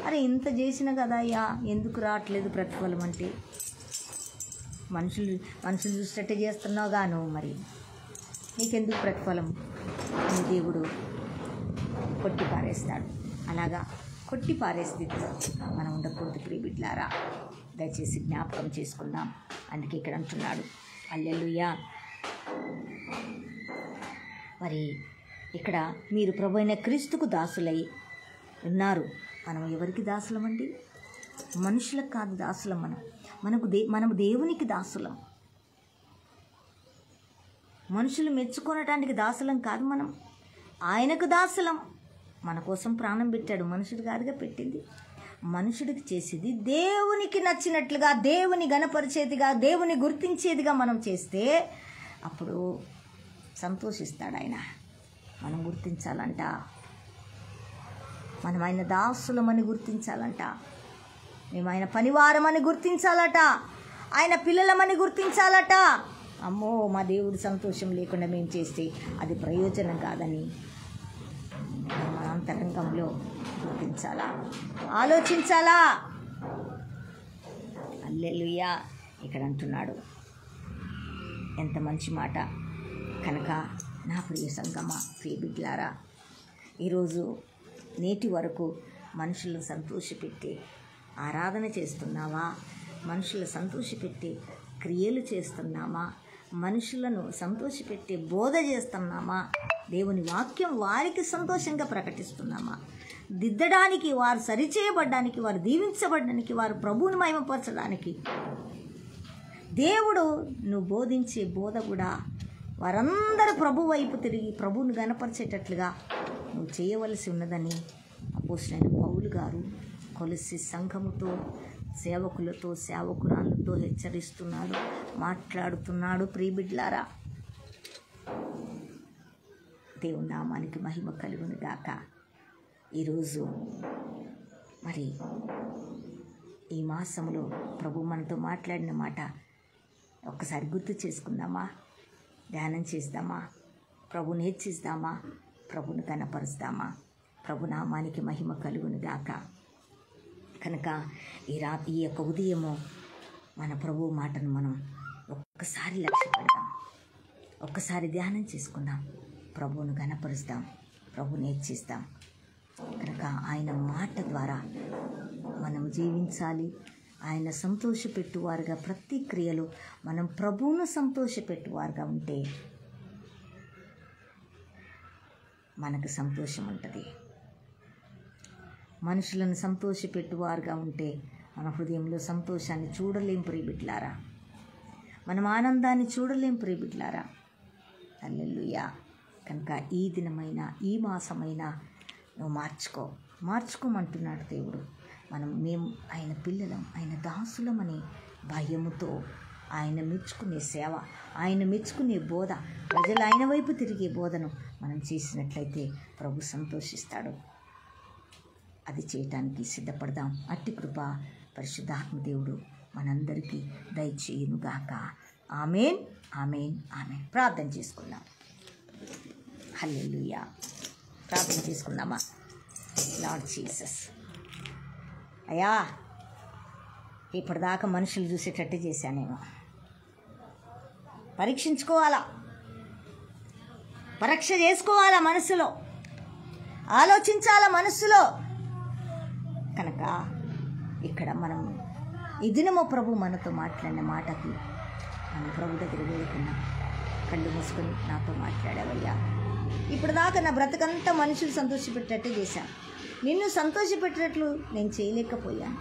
అరే ఇంత చేసిన కదా అయ్యా, ఎందుకు రావట్లేదు ప్రతిఫలం అంటే? మనుషులు చూసేటట్టే చేస్తున్నావు గాను, మరి నీకెందుకు ప్రతిఫలం? నీ దేవుడు కొట్టి పారేస్తాడు. అలాగా కొట్టి పారే స్థితిలో మనం ఉండకూడదు ప్రియబిడ్డలారా. దయచేసి జ్ఞాపకం చేసుకుందాం. అందుకే ఇక్కడ అంటున్నాడు, హల్లెలూయా. మరి ఇక్కడ మీరు ప్రభు అయిన క్రీస్తుకు దాసులై ఉన్నారు. మనం ఎవరికి దాసులమండి? మనుషులకు కాదు దాసులం. మనము దేవునికి దాసులం. మనుషులు మెచ్చుకోవటానికి దాసులం కాదు, మనం ఆయనకు దాసులం. మన కోసం ప్రాణం పెట్టాడు. మనుషుడు కాదుగా పెట్టింది. మనుషుడికి చేసేది దేవునికి నచ్చినట్లుగా, దేవుని గణపరిచేదిగా, దేవుని గుర్తించేదిగా మనం చేస్తే అప్పుడు సంతోషిస్తాడు ఆయన. మనం గుర్తించాలంట, మనం ఆయన దాసులమని గుర్తించాలంట, మేము ఆయన పనివారమని గుర్తించాలట, ఆయన పిల్లలమని గుర్తించాలట. అమ్మో, మా దేవుడు సంతోషం లేకుండా మేము చేస్తే అది ప్రయోజనం కాదని మన అంతరంగంలో గుర్తించాలా, ఆలోచించాలా. హల్లెలూయా. ఇక్కడ అంటున్నాడు, ఎంత మంచి మాట. కనుక నా ప్రియ సంగమా, ప్రియ బిడ్డలారా, ఈరోజు నేటి వరకు మనుషులను సంతోషపెట్టి ఆరాధన చేస్తున్నావా? మనుషులను సంతోషపెట్టి క్రియలు చేస్తున్నామా? మనుషులను సంతోషపెట్టి బోధ చేస్తున్నామా? దేవుని వాక్యం వారికి సంతోషంగా ప్రకటిస్తున్నామా? దిద్దడానికి, వారు సరిచేయబడ్డానికి, వారు దీవించబడడానికి, వారు ప్రభువుని మహిమపరచడానికి దేవుడు నువ్వు బోధించే బోధ కూడా వారందరూ ప్రభు వైపు తిరిగి ప్రభువుని గణపరిచేటట్లుగా నువ్వు చేయవలసి ఉన్నదని అపోస్తలుడైన పౌలు గారు కొలస్సీ సంఘముతో, సేవకులతో, సేవకురాళ్ళతో హెచ్చరిస్తున్నాడు, మాట్లాడుతున్నాడు. ప్రియబిడ్డలారా, దేవుని నామానికి మహిమ కలుగును గాక. ఈరోజు మరి ఈ మాసంలో ప్రభు మనతో మాట్లాడిన మాట ఒక్కసారి గుర్తు చేసుకుందామా? ధ్యానం చేద్దామా? ప్రభుని హెచ్చిద్దామా? ప్రభుని కనపరుస్తామా? ప్రభు నామానికి మహిమ కలుగును గాక. కనుక ఈ యొక్క ఉదయము మన ప్రభు మాటను మనం ఒక్కసారి లక్ష్య పెడదాం, ఒక్కసారి ధ్యానం చేసుకుందాం, ప్రభువును గణపరుస్తాం, ప్రభుని హెచ్చిస్తాం. కనుక ఆయన మాట ద్వారా మనం జీవించాలి. ఆయన సంతోషపెట్టువారుగా, ప్రతి క్రియలో మనం ప్రభువును సంతోషపెట్టువారుగా ఉంటే మనకు సంతోషం ఉంటుంది. మనుషులను సంతోషపెట్టువారుగా ఉంటే మన హృదయంలో సంతోషాన్ని చూడలేం ప్రియబిడ్లారా, మనం ఆనందాన్ని చూడలేం ప్రియబిడ్లారా. హల్లెలూయా. కనుక ఈ దినమైన ఈ మాసమైనా నువ్వు మార్చుకోమంటున్నాడు దేవుడు. మేము ఆయన పిల్లలం, ఆయన దాసులమనే భయముతో ఆయన మెచ్చుకునే సేవ, ఆయన మెచ్చుకునే బోధ, ప్రజలు ఆయన వైపు తిరిగే బోధను మనం చేసినట్లయితే ప్రభు సంతోషిస్తాడు. అది చేయటానికి సిద్ధపడదాం. అట్టి కృప పరిశుద్ధాత్మ దేవుడు మనందరికీ దయచేయునుగాక. ఆమేన్, ఆమేన్, ఆమేన్. ప్రార్థన చేసుకుందాం. హల్లెలూయా. ప్రార్థన చేసుకుందామా? లార్డ్ జీసస్, అయ్యా ఇప్పటిదాకా మనుషులు చూసేటట్టు చేశానేమో, పరీక్షించుకోవాలా, పరీక్ష చేసుకోవాలా, మనసులో ఆలోచించాలా, మనస్సులో. కనుక ఇక్కడ మనం ఈ దినము ప్రభు మనతో మాట్లాడిన మాటకి మనం ప్రభు దగ్గర వేడుకున్నాం. కళ్ళు మూసుకొని నాతో మాట్లాడావయ్యా, ఇప్పటిదాకా నా బ్రతకంతా మనుషులు సంతోషపెట్టేట్టు చేశాను, నిన్ను సంతోషపెట్టేట్లు నేను చేయలేకపోయాను.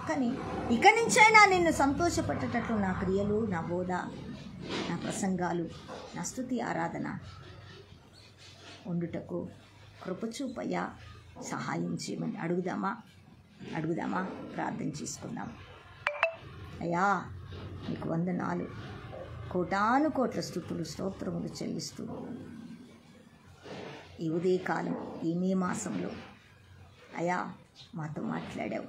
కానీ ఇక నుంచైనా నిన్ను సంతోషపెట్టేటట్లు నా క్రియలు, నా బోధ, నా ప్రసంగాలు, నా స్తుతి ఆరాధన ఉండుటకు కృపచూపయ్యా, సహాయం చేయమని అడుగుదామా? ప్రార్థన చేసుకుందాం. అయ్యా నీకు వందనాలు, కోటాను కోట్ల స్తుతులు స్తోత్రములు చెల్లిస్తూ ఈ ఉదయకాలం ఈ మే మాసంలో అయ్యా మాతో మాట్లాడావు.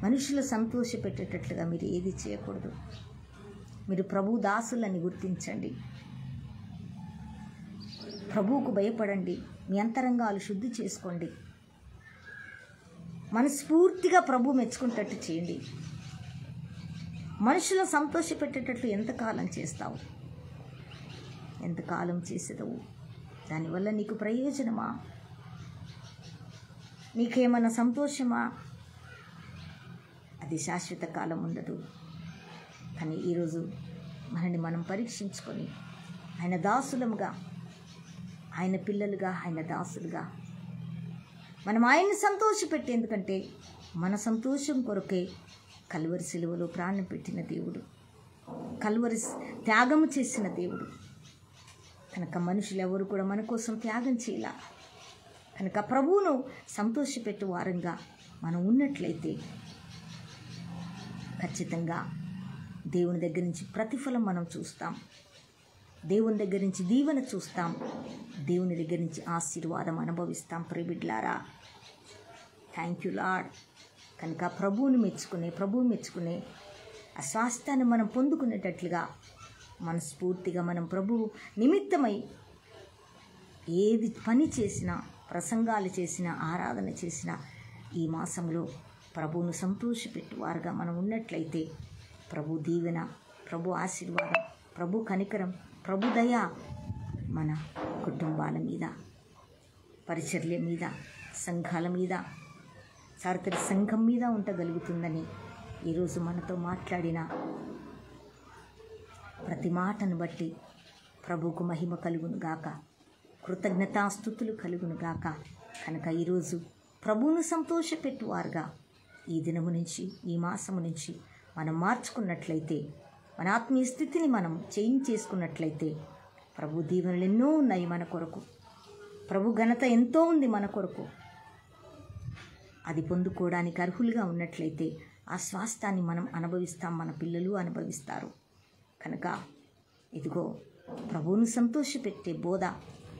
మనుషులు సంతోషపెట్టేటట్లుగా మీరు ఏది చేయకూడదు. మీరు ప్రభు దాసులని గుర్తించండి, ప్రభువుకు భయపడండి, మీ అంతరంగాలు శుద్ధి చేసుకోండి, మనస్ఫూర్తిగా ప్రభు మెచ్చుకుంటట్టు చేయండి. మనుషులు సంతోషపెట్టేటట్లు ఎంతకాలం చేస్తావు? ఎంతకాలం చేసేదవు? దానివల్ల నీకు ప్రయోజనమా? నీకేమన్నా సంతోషమా? అది శాశ్వత కాలం ఉండదు. కానీ ఈరోజు మనల్ని మనం పరీక్షించుకొని ఆయన దాసులముగా, ఆయన పిల్లలుగా, ఆయన దాసులుగా మనం ఆయన్ని సంతోషపెట్టి, ఎందుకంటే మన సంతోషం కొరకే కల్వరి సిలువలో ప్రాణం పెట్టిన దేవుడు, కల్వరి త్యాగము చేసిన దేవుడు. కనుక మనుషులు ఎవరు కూడా మన కోసం త్యాగం చేయాల. కనుక ప్రభువును సంతోషపెట్టు వారంగా మనం ఉన్నట్లయితే ఖచ్చితంగా దేవుని దగ్గర నుంచి ప్రతిఫలం మనం చూస్తాం, దేవుని దగ్గర నుంచి దీవెన చూస్తాం, దేవుని దగ్గర నుంచి ఆశీర్వాదం అనుభవిస్తాం. ప్రియబిడ్లారా, థ్యాంక్ యూ లార్డ్. కనుక ప్రభువుని మెచ్చుకునే ఆ స్వాస్థ్యాన్ని మనం పొందుకునేటట్లుగా మనస్ఫూర్తిగా మనం ప్రభువు నిమిత్తమై ఏది పని చేసినా, ప్రసంగాలు చేసినా, ఆరాధన చేసినా ఈ మాసంలో ప్రభువును సంతోషపెట్టువారుగా మనం ఉన్నట్లయితే ప్రభు దీవెన, ప్రభు ఆశీర్వాదం, ప్రభు కనికరం, ప్రభు దయ మన కుటుంబాల మీద, పరిచర్య మీద, సంఘాల మీద, సార్కరి సంఘం మీద ఉండగలుగుతుందని ఈరోజు మనతో మాట్లాడిన ప్రతి మాటను బట్టి ప్రభువుకు మహిమ కలుగును గాక, కృతజ్ఞతాస్తుతులు కలుగును గాక. కనుక ఈరోజు ప్రభువును సంతోషపెట్టువారుగా ఈ దినము నుంచి, ఈ మాసము నుంచి మనం మార్చుకున్నట్లయితే, మన ఆత్మీయ స్థితిని మనం చేంజ్ చేసుకున్నట్లయితే ప్రభు దీవెనలు ఎన్నో ఉన్నాయి మన కొరకు, ప్రభు ఘనత ఎంతో ఉంది మన కొరకు. అది పొందుకోవడానికి అర్హులుగా ఉన్నట్లయితే ఆ స్వాస్థ్యాన్ని మనం అనుభవిస్తాం, మన పిల్లలు అనుభవిస్తారు. కనుక ఇదిగో ప్రభువును సంతోషపెట్టే బోధ,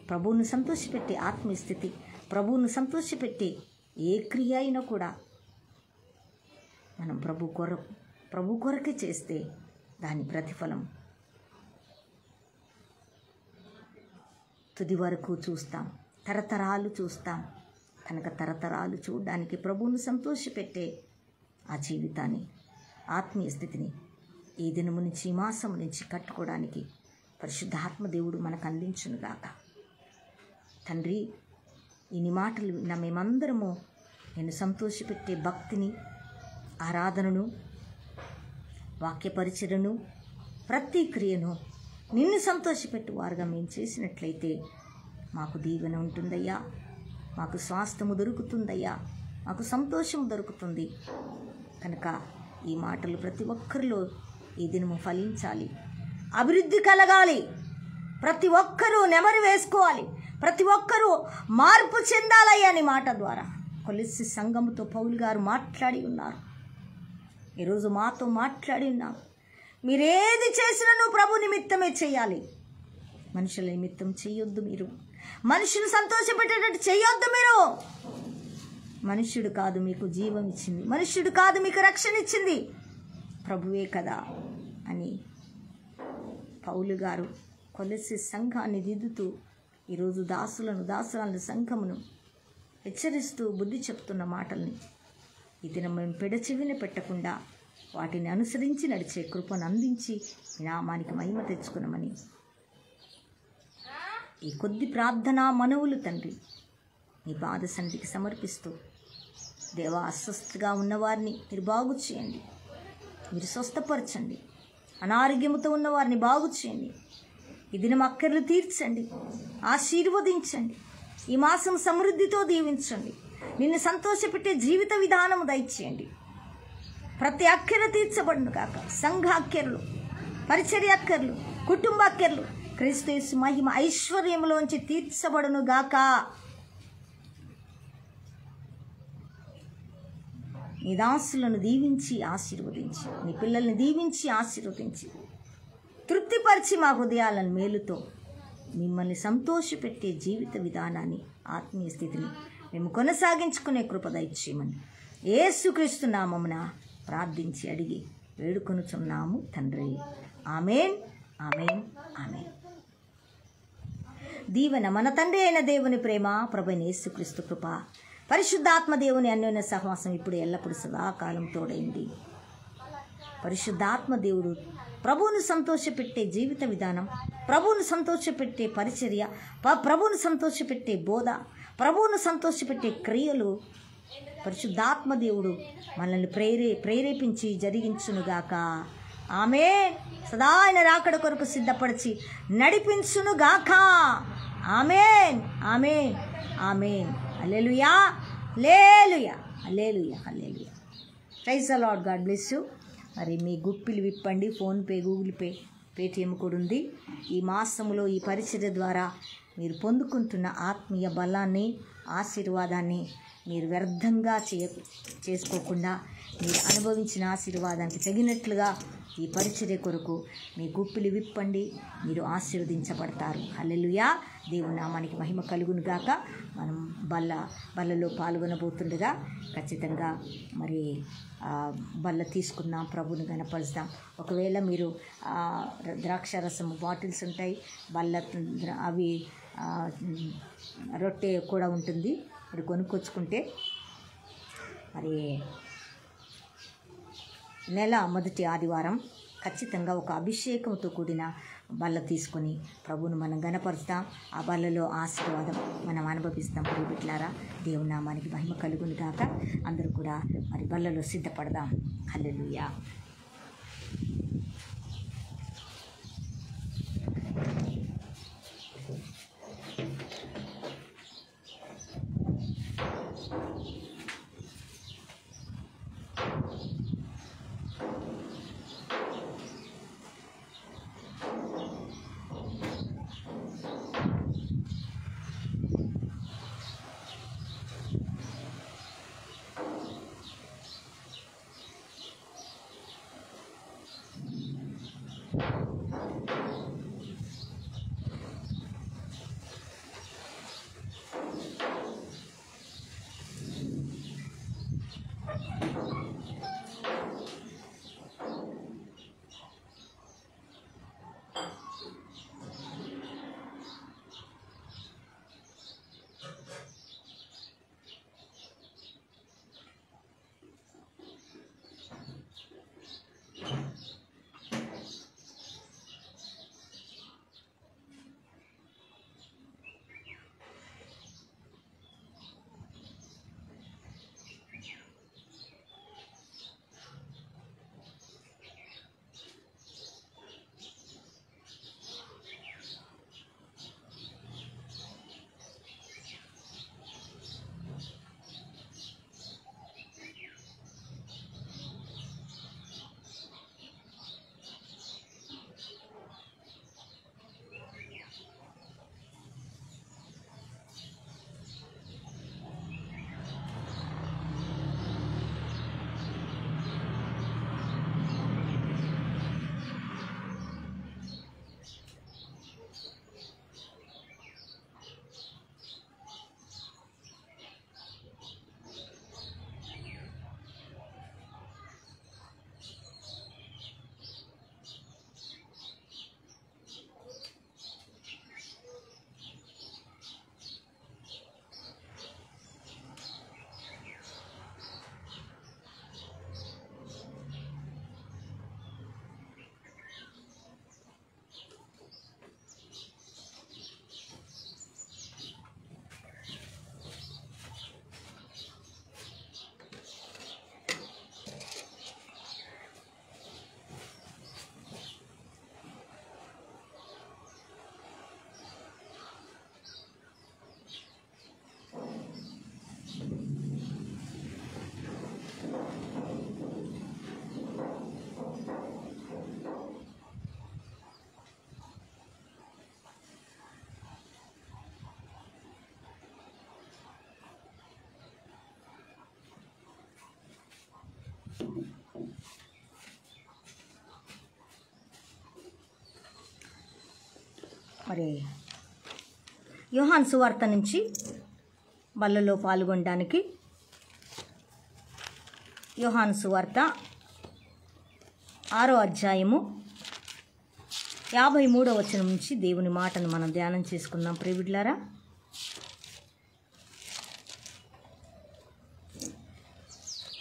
ప్రభువును సంతోషపెట్టే ఆత్మీయ స్థితి, ప్రభువును సంతోషపెట్టే ఏ క్రియ అయినా కూడా మనం ప్రభు కొరకే చేస్తే దాని ప్రతిఫలం తుది వరకు చూస్తాం, తరతరాలు చూస్తాం. కనుక తరతరాలు చూడడానికి ప్రభువును సంతోషపెట్టే ఆ జీవితాన్ని, ఆత్మీయ స్థితిని ఈ దినము నుంచి, ఈ మాసం నుంచి కట్టుకోవడానికి పరిశుద్ధాత్మ దేవుడు మనకు అందించునుగాక. తండ్రి, ఇన్ని మాటలు విన్న మేమందరము నేను సంతోషపెట్టే భక్తిని, ఆరాధనను, వాక్యపరిచయను, ప్రతి క్రియను నిన్ను సంతోషపెట్టు వారుగా మేము చేసినట్లయితే మాకు దీవెన ఉంటుందయ్యా, మాకు స్వాస్థ్యము దొరుకుతుందయ్యా, మాకు సంతోషం దొరుకుతుంది. కనుక ఈ మాటలు ప్రతి ఒక్కరిలో ఈ దినము ఫలించాలి, అభివృద్ధి కలగాలి, ప్రతి ఒక్కరూ నెమరు వేసుకోవాలి, ప్రతి ఒక్కరూ మార్పు చెందాలయ్యా అని మాట ద్వారా కొలస్సీ సంఘముతో పౌలు గారు మాట్లాడి ఉన్నారు. ఈరోజు మాతో మాట్లాడి ఉన్నారు. మీరేది చేసినా నువ్వు ప్రభు నిమిత్తమే చేయాలి, మనుషుల నిమిత్తం చేయొద్దు. మీరు మనుషులు సంతోషపెట్టేటట్టు చేయొద్దు. మీరు మనుష్యుడు కాదు మీకు జీవం ఇచ్చింది, మనుష్యుడు కాదు మీకు రక్షణ ఇచ్చింది, ప్రభువే కదా అని పౌలు గారు కొలస్సీ సంఘాన్ని దిద్దుతూ ఈరోజు దాసులను సంఘమును హెచ్చరిస్తూ బుద్ధి చెప్తున్న మాటల్ని ఈ దినం మేము పెడచెవిన పెట్టకుండా వాటిని అనుసరించి నడిచే కృపను అందించి నామానికి మహిమ తెచ్చుకున్నామని ఈ కొద్ది ప్రార్థనా మనవులు తండ్రి నీ పాద సన్నిధికి సమర్పిస్తూ, దేవా అస్వస్థగా ఉన్నవారిని మీరు బాగు చేయండి, మీరు స్వస్థపరచండి, అనారోగ్యముతో ఉన్నవారిని బాగు చేయండి, ఈ దినం అక్కర్లు తీర్చండి, ఆశీర్వదించండి, ఈ మాసం సమృద్ధితో దీవించండి, నిన్ను సంతోషపెట్టే జీవిత విధానము దయచేయండి. ప్రతి అక్కర తీర్చబడును కాక, సంఘ అక్కర్లు, పరిచర్య అక్కర్లు, కుటుంబ అక్కర్లు క్రీస్తు యేసు మహిమ ఐశ్వర్యములోంచి తీర్చబడును గాక. నీ దాసులను దీవించి ఆశీర్వదించి, నీ పిల్లల్ని దీవించి ఆశీర్వదించి, తృప్తిపరిచి మా హృదయాలను మేలుతో మిమ్మల్ని సంతోషపెట్టే జీవిత విధానాన్ని, ఆత్మీయ స్థితిని మేము కొనసాగించుకునే కృప దయచేయమని యేసుక్రీస్తు నామమున ప్రార్థించి అడిగి వేడుకొనుచున్నాము తండ్రి. ఆమేన్, ఆమేన్, ఆమేన్. దీవెన మన తండ్రి అయిన దేవుని ప్రేమ, ప్రభువైన యేసుక్రీస్తు కృప, పరిశుద్ధాత్మ దేవుని అన్యోన్య సహవాసం ఇప్పుడు ఎల్లప్పుడు సదాకాలం తోడైంది. పరిశుద్ధాత్మ దేవుడు ప్రభువును సంతోషపెట్టే జీవిత విధానం, ప్రభువును సంతోషపెట్టే పరిచర్య, ప్రభువును సంతోషపెట్టే బోధ, ప్రభువును సంతోషపెట్టే క్రియలు పరిశుద్ధాత్మ దేవుడు మనల్ని ప్రేరేపించి జరిగించునుగాక. ఆమేన్. సదా ఆయన రాకడ కొరకు సిద్ధపరిచి నడిపించునుగాక. ఆమేన్, ఆమేన్, ఆమేన్. హల్లెలూయా, హల్లెలూయా, హల్లెలూయా, హల్లెలూయా. Praise the Lord. God bless you. మరి మీ గుప్పిలు విప్పండి. ఫోన్పే, గూగుల్ పే, పేటిఎం కూడా ఉంది. ఈ మాసములో ఈ పరిచర్య ద్వారా మీరు పొందుకుంటున్న ఆత్మీయ బలాన్ని, ఆశీర్వాదాన్ని మీరు వ్యర్థంగా చేసుకోకుండా మీరు అనుభవించిన ఆశీర్వాదానికి తగినట్లుగా ఈ పరిచర్య కొరకు మీ గుప్పిలు విప్పండి, మీరు ఆశీర్వదించబడతారు. హల్లెలూయా. దేవుని నామానికి మహిమ కలుగును గాక. మనం బల్లలో పాల్గొనబోతుండగా ఖచ్చితంగా మరి బల్ల తీసుకుందాం, ప్రభుని గణపరుస్తాం. ఒకవేళ మీరు ద్రాక్షారసం బాటిల్స్ ఉంటాయి, బల్ల అవి రొట్టె కూడా ఉంటుంది, మరి కొనుక్కొచ్చుకుంటే మరి నెల మొదటి ఆదివారం ఖచ్చితంగా ఒక అభిషేకంతో కూడిన బల్ల తీసుకొని ప్రభువును మనం గణపరుస్తాం. ఆ బల్లలో ఆశీర్వాదం మనం అనుభవిస్తాం. ప్రియబిడ్డలారా, దేవుని నామానికి మహిమ కలుగును గాక. అందరూ కూడా మరి బల్లలో సిద్ధపడదాం. హల్లెలూయా. మరి యోహాను సువార్త నుంచి బల్లలో పాల్గొనడానికి యోహాను సువార్త 6వ అధ్యాయము 53వ వచనం నుంచి దేవుని మాటను మనం ధ్యానం చేసుకుందాం ప్రియబిడ్డలారా.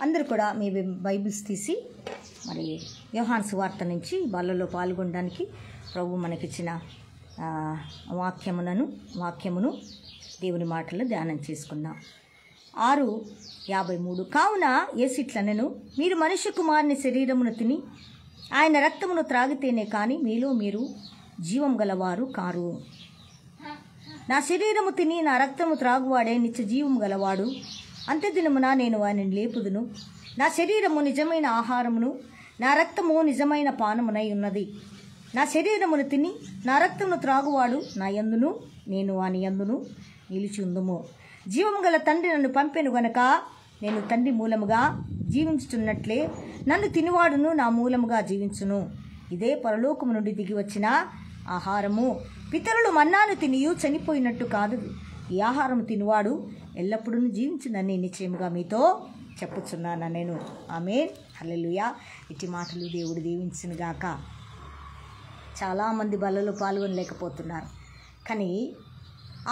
అందరూ కూడా మీ బైబిల్స్ తీసి మరి యోహాను సువార్త నుంచి బల్లలో పాల్గొనడానికి ప్రభు మనకిచ్చిన వాక్యమును దేవుని మాటలు ధ్యానం చేసుకుందాం. 6:53 కావున యేసిట్లనెను, మీరు మనుష్య కుమారుని శరీరమును తిని ఆయన రక్తమును త్రాగితేనే కానీ మీలో మీరు జీవం గలవారు కారు. నా శరీరము తిని నా రక్తము త్రాగువాడే నిత్య జీవం గలవాడు. అంత్యదినమున నేను వానిని లేపుదును. నా శరీరము నిజమైన ఆహారమును, నా రక్తము నిజమైన పానమునై ఉన్నది. నా శరీరమును తిని నా రక్తమును త్రాగువాడు నా యందును, నేను వాని యందును నిలిచి ఉందుము. జీవము గల తండ్రి నన్ను పంపెను గనక నేను తండ్రి మూలముగా జీవించుతున్నట్లే నన్ను తినివాడును నా మూలముగా జీవించును. ఇదే పరలోకము నుండి దిగి వచ్చిన ఆహారము. పితరులు మన్నాను తినియు చనిపోయినట్టు కాదు. ఈ ఆహారం తినివాడు ఎల్లప్పుడూ జీవించునని నిశ్చయముగా మీతో చెప్పుచున్నాను నేను. ఆమేన్, హల్లెలూయా. ఇట్టి మాటలు దేవుడు దీవించునుగాక. చాలామంది బలలో పాల్గొనలేకపోతున్నారు, కానీ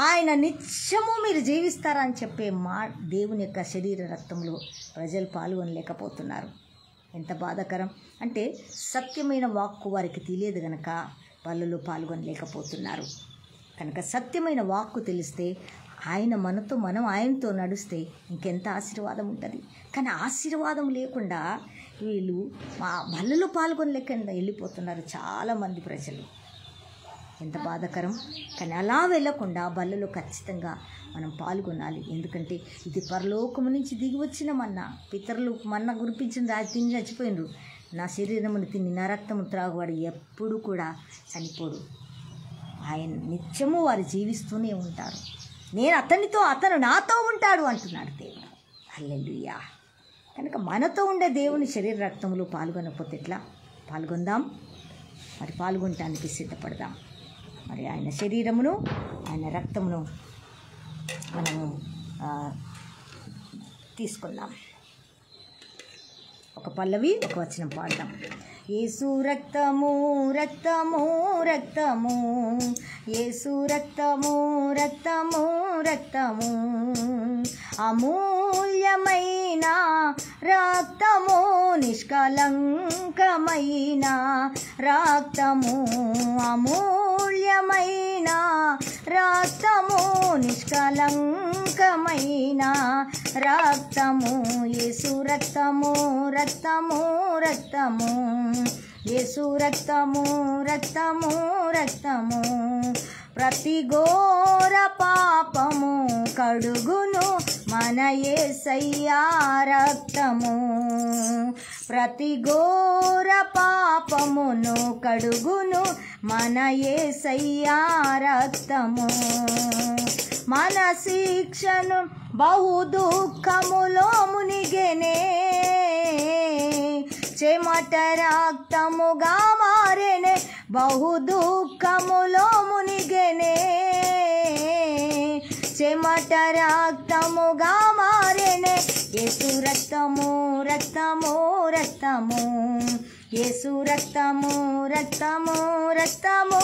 ఆయన నిత్యము మీరు జీవిస్తారని చెప్పే దేవుని యొక్క శరీర రక్తంలో ప్రజలు పాల్గొనలేకపోతున్నారు. ఎంత బాధాకరం అంటే సత్యమైన వాక్కు వారికి తెలియదు కనుక బలలో పాల్గొనలేకపోతున్నారు. కనుక సత్యమైన వాక్కు తెలిస్తే మనం ఆయనతో నడుస్తే ఇంకెంత ఆశీర్వాదం ఉంటుంది. కానీ ఆశీర్వాదం లేకుండా వీళ్ళు బలలో పాల్గొనలేకుండా వెళ్ళిపోతున్నారు చాలామంది ప్రజలు. ఎంత బాధాకరం. కానీ అలా వెళ్ళకుండా బలలో ఖచ్చితంగా మనం పాల్గొనాలి. ఎందుకంటే ఇది పరలోకము నుంచి దిగి వచ్చిన మన్నా. పితరులు మన్నా గురిపించింది, అది తిని చచ్చిపోయినరు. నా శరీరమును తిని నా రక్తము త్రాగువాడు ఎప్పుడు కూడా చనిపోడు. ఆయన నిత్యము వారు జీవిస్తూనే ఉంటారు. నేను అతను నాతో ఉంటాడు అంటున్నాడు దేవుడు. హల్లెలూయా. కనుక మనతో ఉండే దేవుని శరీర రక్తములో పాల్గొనకపోతే ఎట్లా? పాల్గొందాం, మరి పాల్గొనటానికి సిద్ధపడదాం. మరి ఆయన శరీరమును ఆయన రక్తమును మనము తీసుకుందాం. ఒక పల్లవి ఒక వచనం పాడదాం. యేసు రక్తము రక్తము రక్తము, యేసు రక్తము రక్తము రక్తము, అమూల్యమైన రక్తము, నిష్కలంకమైన రక్తము, అమూల్యమైన రక్తము, నిష్కలంకమైన రక్తము, యేసు రక్తము రక్తము రక్తము, యేసు రక్తము రక్తము రక్తము, ప్రతి ఘోర పాపము కడుగును మన యేసయ్యా రక్తము, ప్రతి ఘోర పాపమును కడుగును మన యేసయ్యా రక్తము, మన శిక్షను బహు దుఃఖములో మునిగెనే, చెమట రక్తముగా మారెనే, బహు దుఃఖములో మునిగెనే, చెమట రక్తముగా మారెనే, యేసు రక్తము రక్తము రక్తము, యేసు రక్తము రక్తము రక్తము,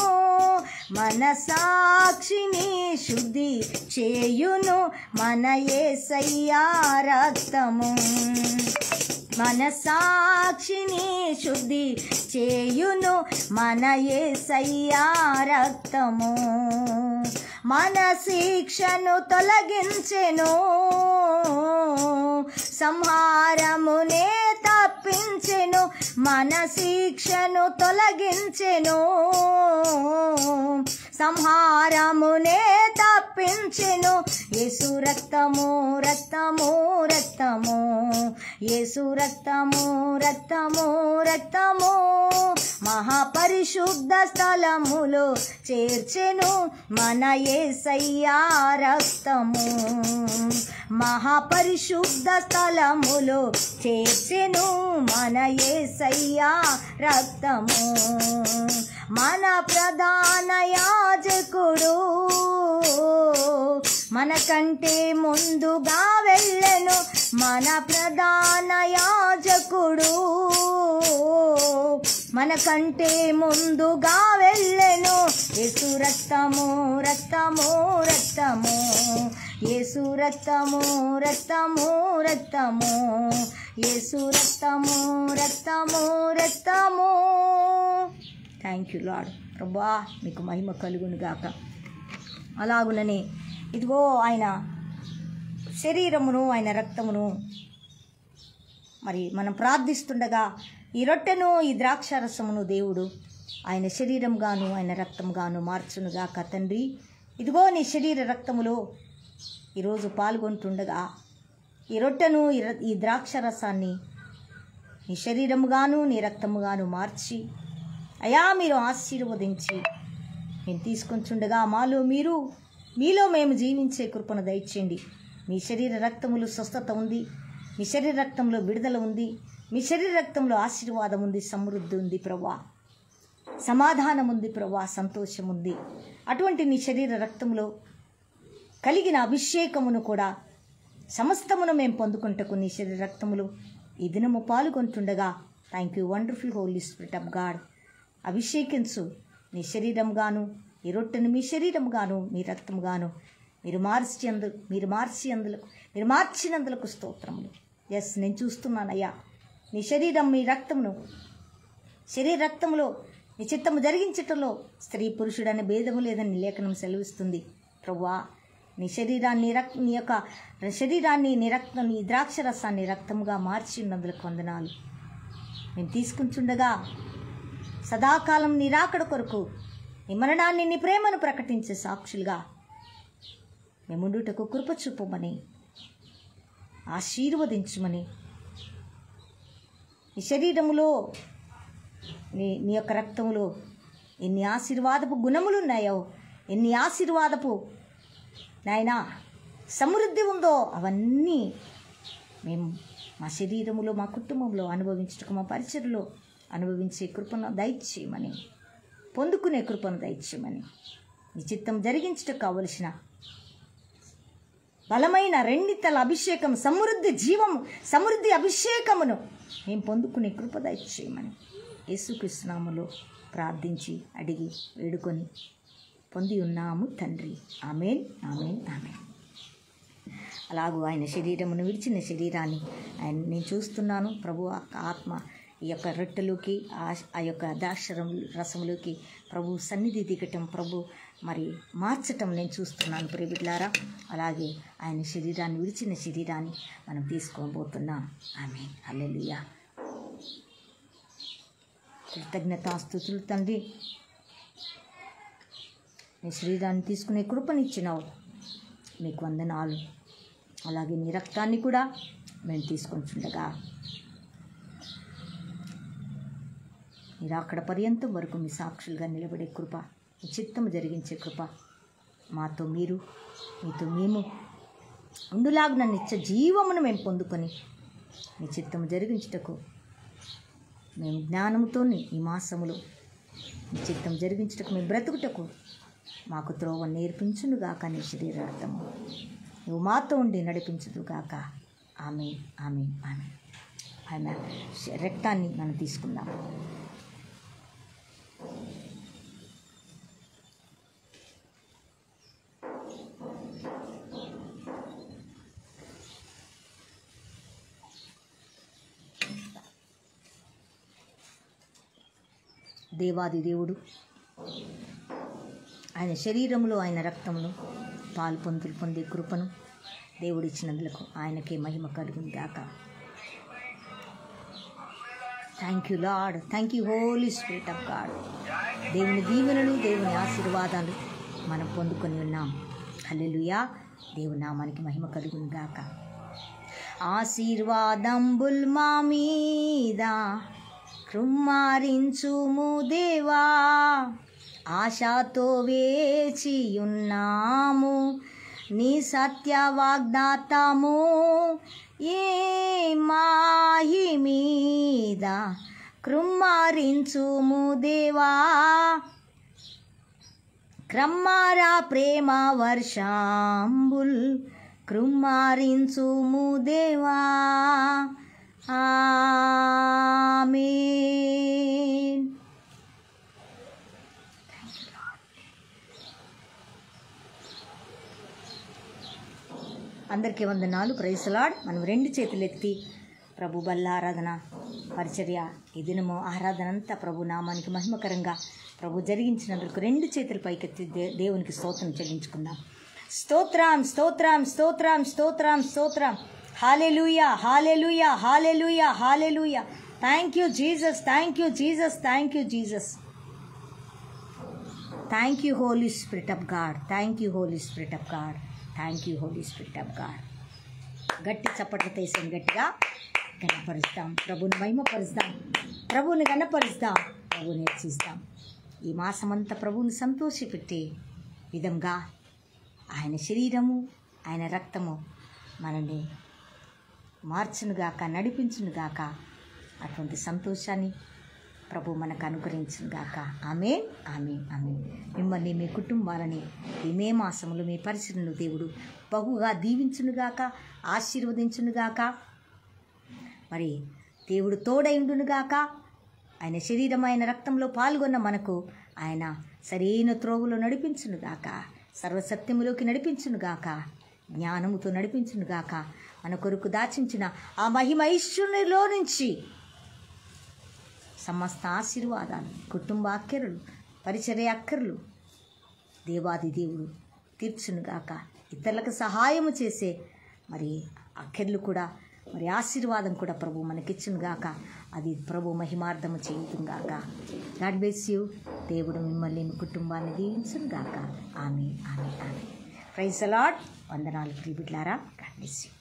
మన సాక్షిని శుద్ధి చేయును మన యేసయ్యా రక్తము, మన సాక్షిని శుద్ధి చేయును మన యేసయ్యా రక్తము, మన శిక్షను తొలగించెను, సంహారమునే తప్పించెను, మన శిక్షను తొలగించెను, సంహారమునే తప్పించెను, యేసు రక్తము రక్తము రక్తము, యేసు రక్తము రక్తము రక్తము మహాపరిశుద్ధ స్థలములో చేర్చెను మన యేసయ్యా రక్తము. మహాపరిశుద్ధ స్థలములో చేర్చెను మన యేసయ్యా రక్తము. మన ప్రధాన యాజకుడు మనకంటే ముందుగా వెళ్ళెను. మన ప్రధాన యాజకుడు మనకంటే ముందుగా వెళ్ళెను. యేసు రక్తము రక్తము రక్తము యేసు రక్తము రక్తము రక్తము యేసు రక్తము రక్తము రక్తము. Thank you lord. ప్రభువా మీకు మహిమ కలుగును గాక. అలాగుననే ఇదిగో ఆయన శరీరమును ఆయన రక్తమును మరి మనం ప్రార్థిస్తుండగా ఈ రొట్టెను ఈ ద్రాక్షారసమును దేవుడు ఆయన శరీరంగాను ఆయన రక్తంగాను మార్చునుగాక. తండ్రి ఇదిగో నీ శరీర రక్తములో ఈరోజు పాల్గొంటుండగా ఈ రొట్టెను ఈ ద్రాక్షారసాన్ని నీ శరీరముగాను నీ రక్తముగాను మార్చి అయా మీరు ఆశీర్వదించి మేము తీసుకొంచుండగా మాలో మీరు మీలో మేము జీవించే కృపను దయచేయండి. మీ శరీర రక్తములో స్వస్థత ఉంది, మీ శరీర రక్తంలో విడుదల ఉంది, మీ శరీర రక్తంలో ఆశీర్వాదం ఉంది, సమృద్ధి ఉంది ప్రభువా, సమాధానం ఉంది ప్రభువా, సంతోషం ఉంది. అటువంటి నీ శరీర రక్తంలో కలిగిన అభిషేకమును కూడా సమస్తమును మేము పొందుకుంటకు నీ శరీర రక్తములు ఈ దినము పాల్గొంటుండగా thank you wonderful Holy Spirit of God. అభిషేకించు నీ శరీరంగాను ఈ రొట్టెను మీ శరీరంగాను మీ రక్తంగాను మీరు మార్చినందులకు స్తోత్రములు. ఎస్ నేను చూస్తున్నానయ్యా నీ శరీరం మీ రక్తమును శరీర రక్తంలో నీ చిత్తము జరిగించటంలో స్త్రీ పురుషుడు అనే భేదము లేదని లేఖనం సెలవిస్తుంది. ప్రభువా నీ శరీరాన్ని నీ యొక్క శరీరాన్ని నీ రక్తం నీ ద్రాక్షరసాన్ని రక్తముగా మార్చినందులకు వందనాలు. మేము తీసుకుంటుండగా సదాకాలం నీ రాకడ కొరకు నీ మరణాన్ని నీ ప్రేమను ప్రకటించే సాక్షులుగా మేముండుటకు కృప చూపమని ఆశీర్వదించమని నీ శరీరములో నీ యొక్క రక్తములో ఎన్ని ఆశీర్వాదపు గుణములు ఉన్నాయో, ఎన్ని ఆశీర్వాదపు నాయనా సమృద్ధి ఉందో అవన్నీ మేము మా శరీరములో మా కుటుంబంలో అనుభవించుటకు మా పరిచర్లో అనుభవించే కృపను దయచేయమని పొందుకునే కృపను దయచేయమని నీ చిత్తం జరిగించటకు కావలసిన బలమైన రెండితల అభిషేకం సమృద్ధి అభిషేకమును మేము పొందుకునే కృప దయచేయమని యేసుక్రీస్తు నామములో ప్రార్థించి అడిగి వేడుకొని పొంది ఉన్నాము తండ్రి. ఆమేన్ ఆమేన్ ఆమేన్. అలాగూ ఆయన శరీరమును విడిచిన శరీరాన్ని నేను చూస్తున్నాను. ప్రభు ఆత్మ ఈ యొక్క రొట్టెలోకి ఆ యొక్క రసములోకి ప్రభు సన్నిధి దిగటం, ప్రభు మరి మార్చటం నేను చూస్తున్నాను ప్రియబిడ్డలారా. అలాగే ఆయన శరీరాన్ని విడిచిన శరీరాన్ని మనం తీసుకోబోతున్నాం. ఆమేన్ హల్లెలూయా. కృతజ్ఞతాస్తుతులు తండ్రి, నీ శరీరాన్ని తీసుకునే కృపనిచ్చినావు, మీకు వందనాలు. అలాగే నీ రక్తాన్ని కూడా మేము తీసుకొంచుండగా మీరు అక్కడ పర్యంతం వరకు మీ సాక్షులుగా నిలబడే కృప, మీ చిత్తము జరిగించే కృప మాతో మీరు మీతో మేము ఉండులాగున నిత్య జీవమును మేము పొందుకొని మీ చిత్తము జరిగించుటకు మేము జ్ఞానముతో ఈ మాసములో మీ చిత్తం జరిగించుటకు మేము బ్రతుకుటకు మాకు త్రోవ నేర్పించునుగాక. నీ శరీరార్థము నువ్వు మాతో ఉండి నడిపించుదుగాక. ఆమేన్ ఆమేన్ ఆమేన్. ఆయన రక్తాన్ని మనం తీసుకుందాం. దేవాది దేవుడు ఆయన శరీరములో ఆయన రక్తమును పాలు పొందే కృపను దేవుడిచ్చినందులకు ఆయనకే మహిమ కలుగును గాక. Thank you Lord. Thank you Holy Spirit of God. దేవుని దీవెనలు, దేవుని ఆశీర్వాదాలు మనం పొందుకొని ఉన్నాం. హల్లెలూయా. దేవుని నామానికి మహిమ కలుగును గాక. ఆశీర్వాదంబుల్ మా మీద కృమ్మారించుము దేవా. ఆశతో వేచియున్నాము నీ సత్య వాగ్దాతము. ఏ మాహి మీద కృమ్మారించుము దేవా. క్రమ్మారా ప్రేమ వర్షంబుల్ కృమ్మారించుము దేవా. ఆమేన్. అందరికీ వందనాలు. Praise the Lord. మనం 2 చేతులు ఎత్తి ప్రభు బల్ల ఆరాధన పరిచర్య ఈ దినము ఆరాధన అంతా ప్రభు నామానికి మహిమకరంగా ప్రభు జరిగించినందుకు 2 చేతులు పైకెత్తి దేవునికి స్తోత్రం చెల్లించుకుందాం. స్తోత్రం స్తోత్రం స్తోత్రం స్తోత్రం స్తోత్రం. హల్లెలూయా హల్లెలూయా హల్లెలూయా హల్లెలూయా. Thank you Jesus, thank you Jesus, thank you Jesus. Thank you Holy Spirit of God, thank you Holy Spirit of God, thank you Holy Spirit of God. గట్టి చప్పట్లు తీసాం, గట్టిగా గణపరుస్తాం, ప్రభుని మహిమపరుస్తాం, ప్రభుని గణపరుస్తాం, ప్రభుని హెచ్చిస్తాం. ఈ మాసమంతా ప్రభుని సంతోషపెట్టే విధంగా ఆయన శరీరము ఆయన రక్తము మనల్ని మార్చునుగాక, నడిపించునుగాక. అటువంటి సంతోషాన్ని ప్రభు మనకు అనుగ్రహించునుగాక. ఆమేన్ ఆమేన్ ఆమేన్. మిమ్మల్ని మీ కుటుంబాలని ఈ మే మాసములు మీ పరిచర్యను దేవుడు బహుగా దీవించునుగాక, ఆశీర్వదించునుగాక. మరి దేవుడు తోడైండునుగాక. ఆయన శరీరం ఆయన రక్తంలో పాల్గొన్న మనకు ఆయన సరైన త్రోవలో నడిపించునుగాక, సర్వసత్యములోకి నడిపించునుగాక, జ్ఞానముతో నడిపించునుగాక. మన కొరకు దాచించిన ఆ మహిమైశ్వర్యంలో నుంచి సమస్త ఆశీర్వాదాలు, కుటుంబ అక్కర్లు, పరిచర్య అక్కర్లు దేవాది దేవుడు తీర్చునుగాక. ఇతరులకు సహాయము చేసే మరి అక్కర్లు కూడా మరి ఆశీర్వాదం కూడా ప్రభు మనకిచ్చునుగాక. అది ప్రభు మహిమార్థము చేయునుగాక. God bless you. దేవుడు మిమ్మల్ని మీ కుటుంబాన్ని దీవించునుగాక. ఆమేన్ ఆమేన్ ఆమేన్. Praise the Lord. వందనాలు ప్రియ బిడ్డలారా. God bless you.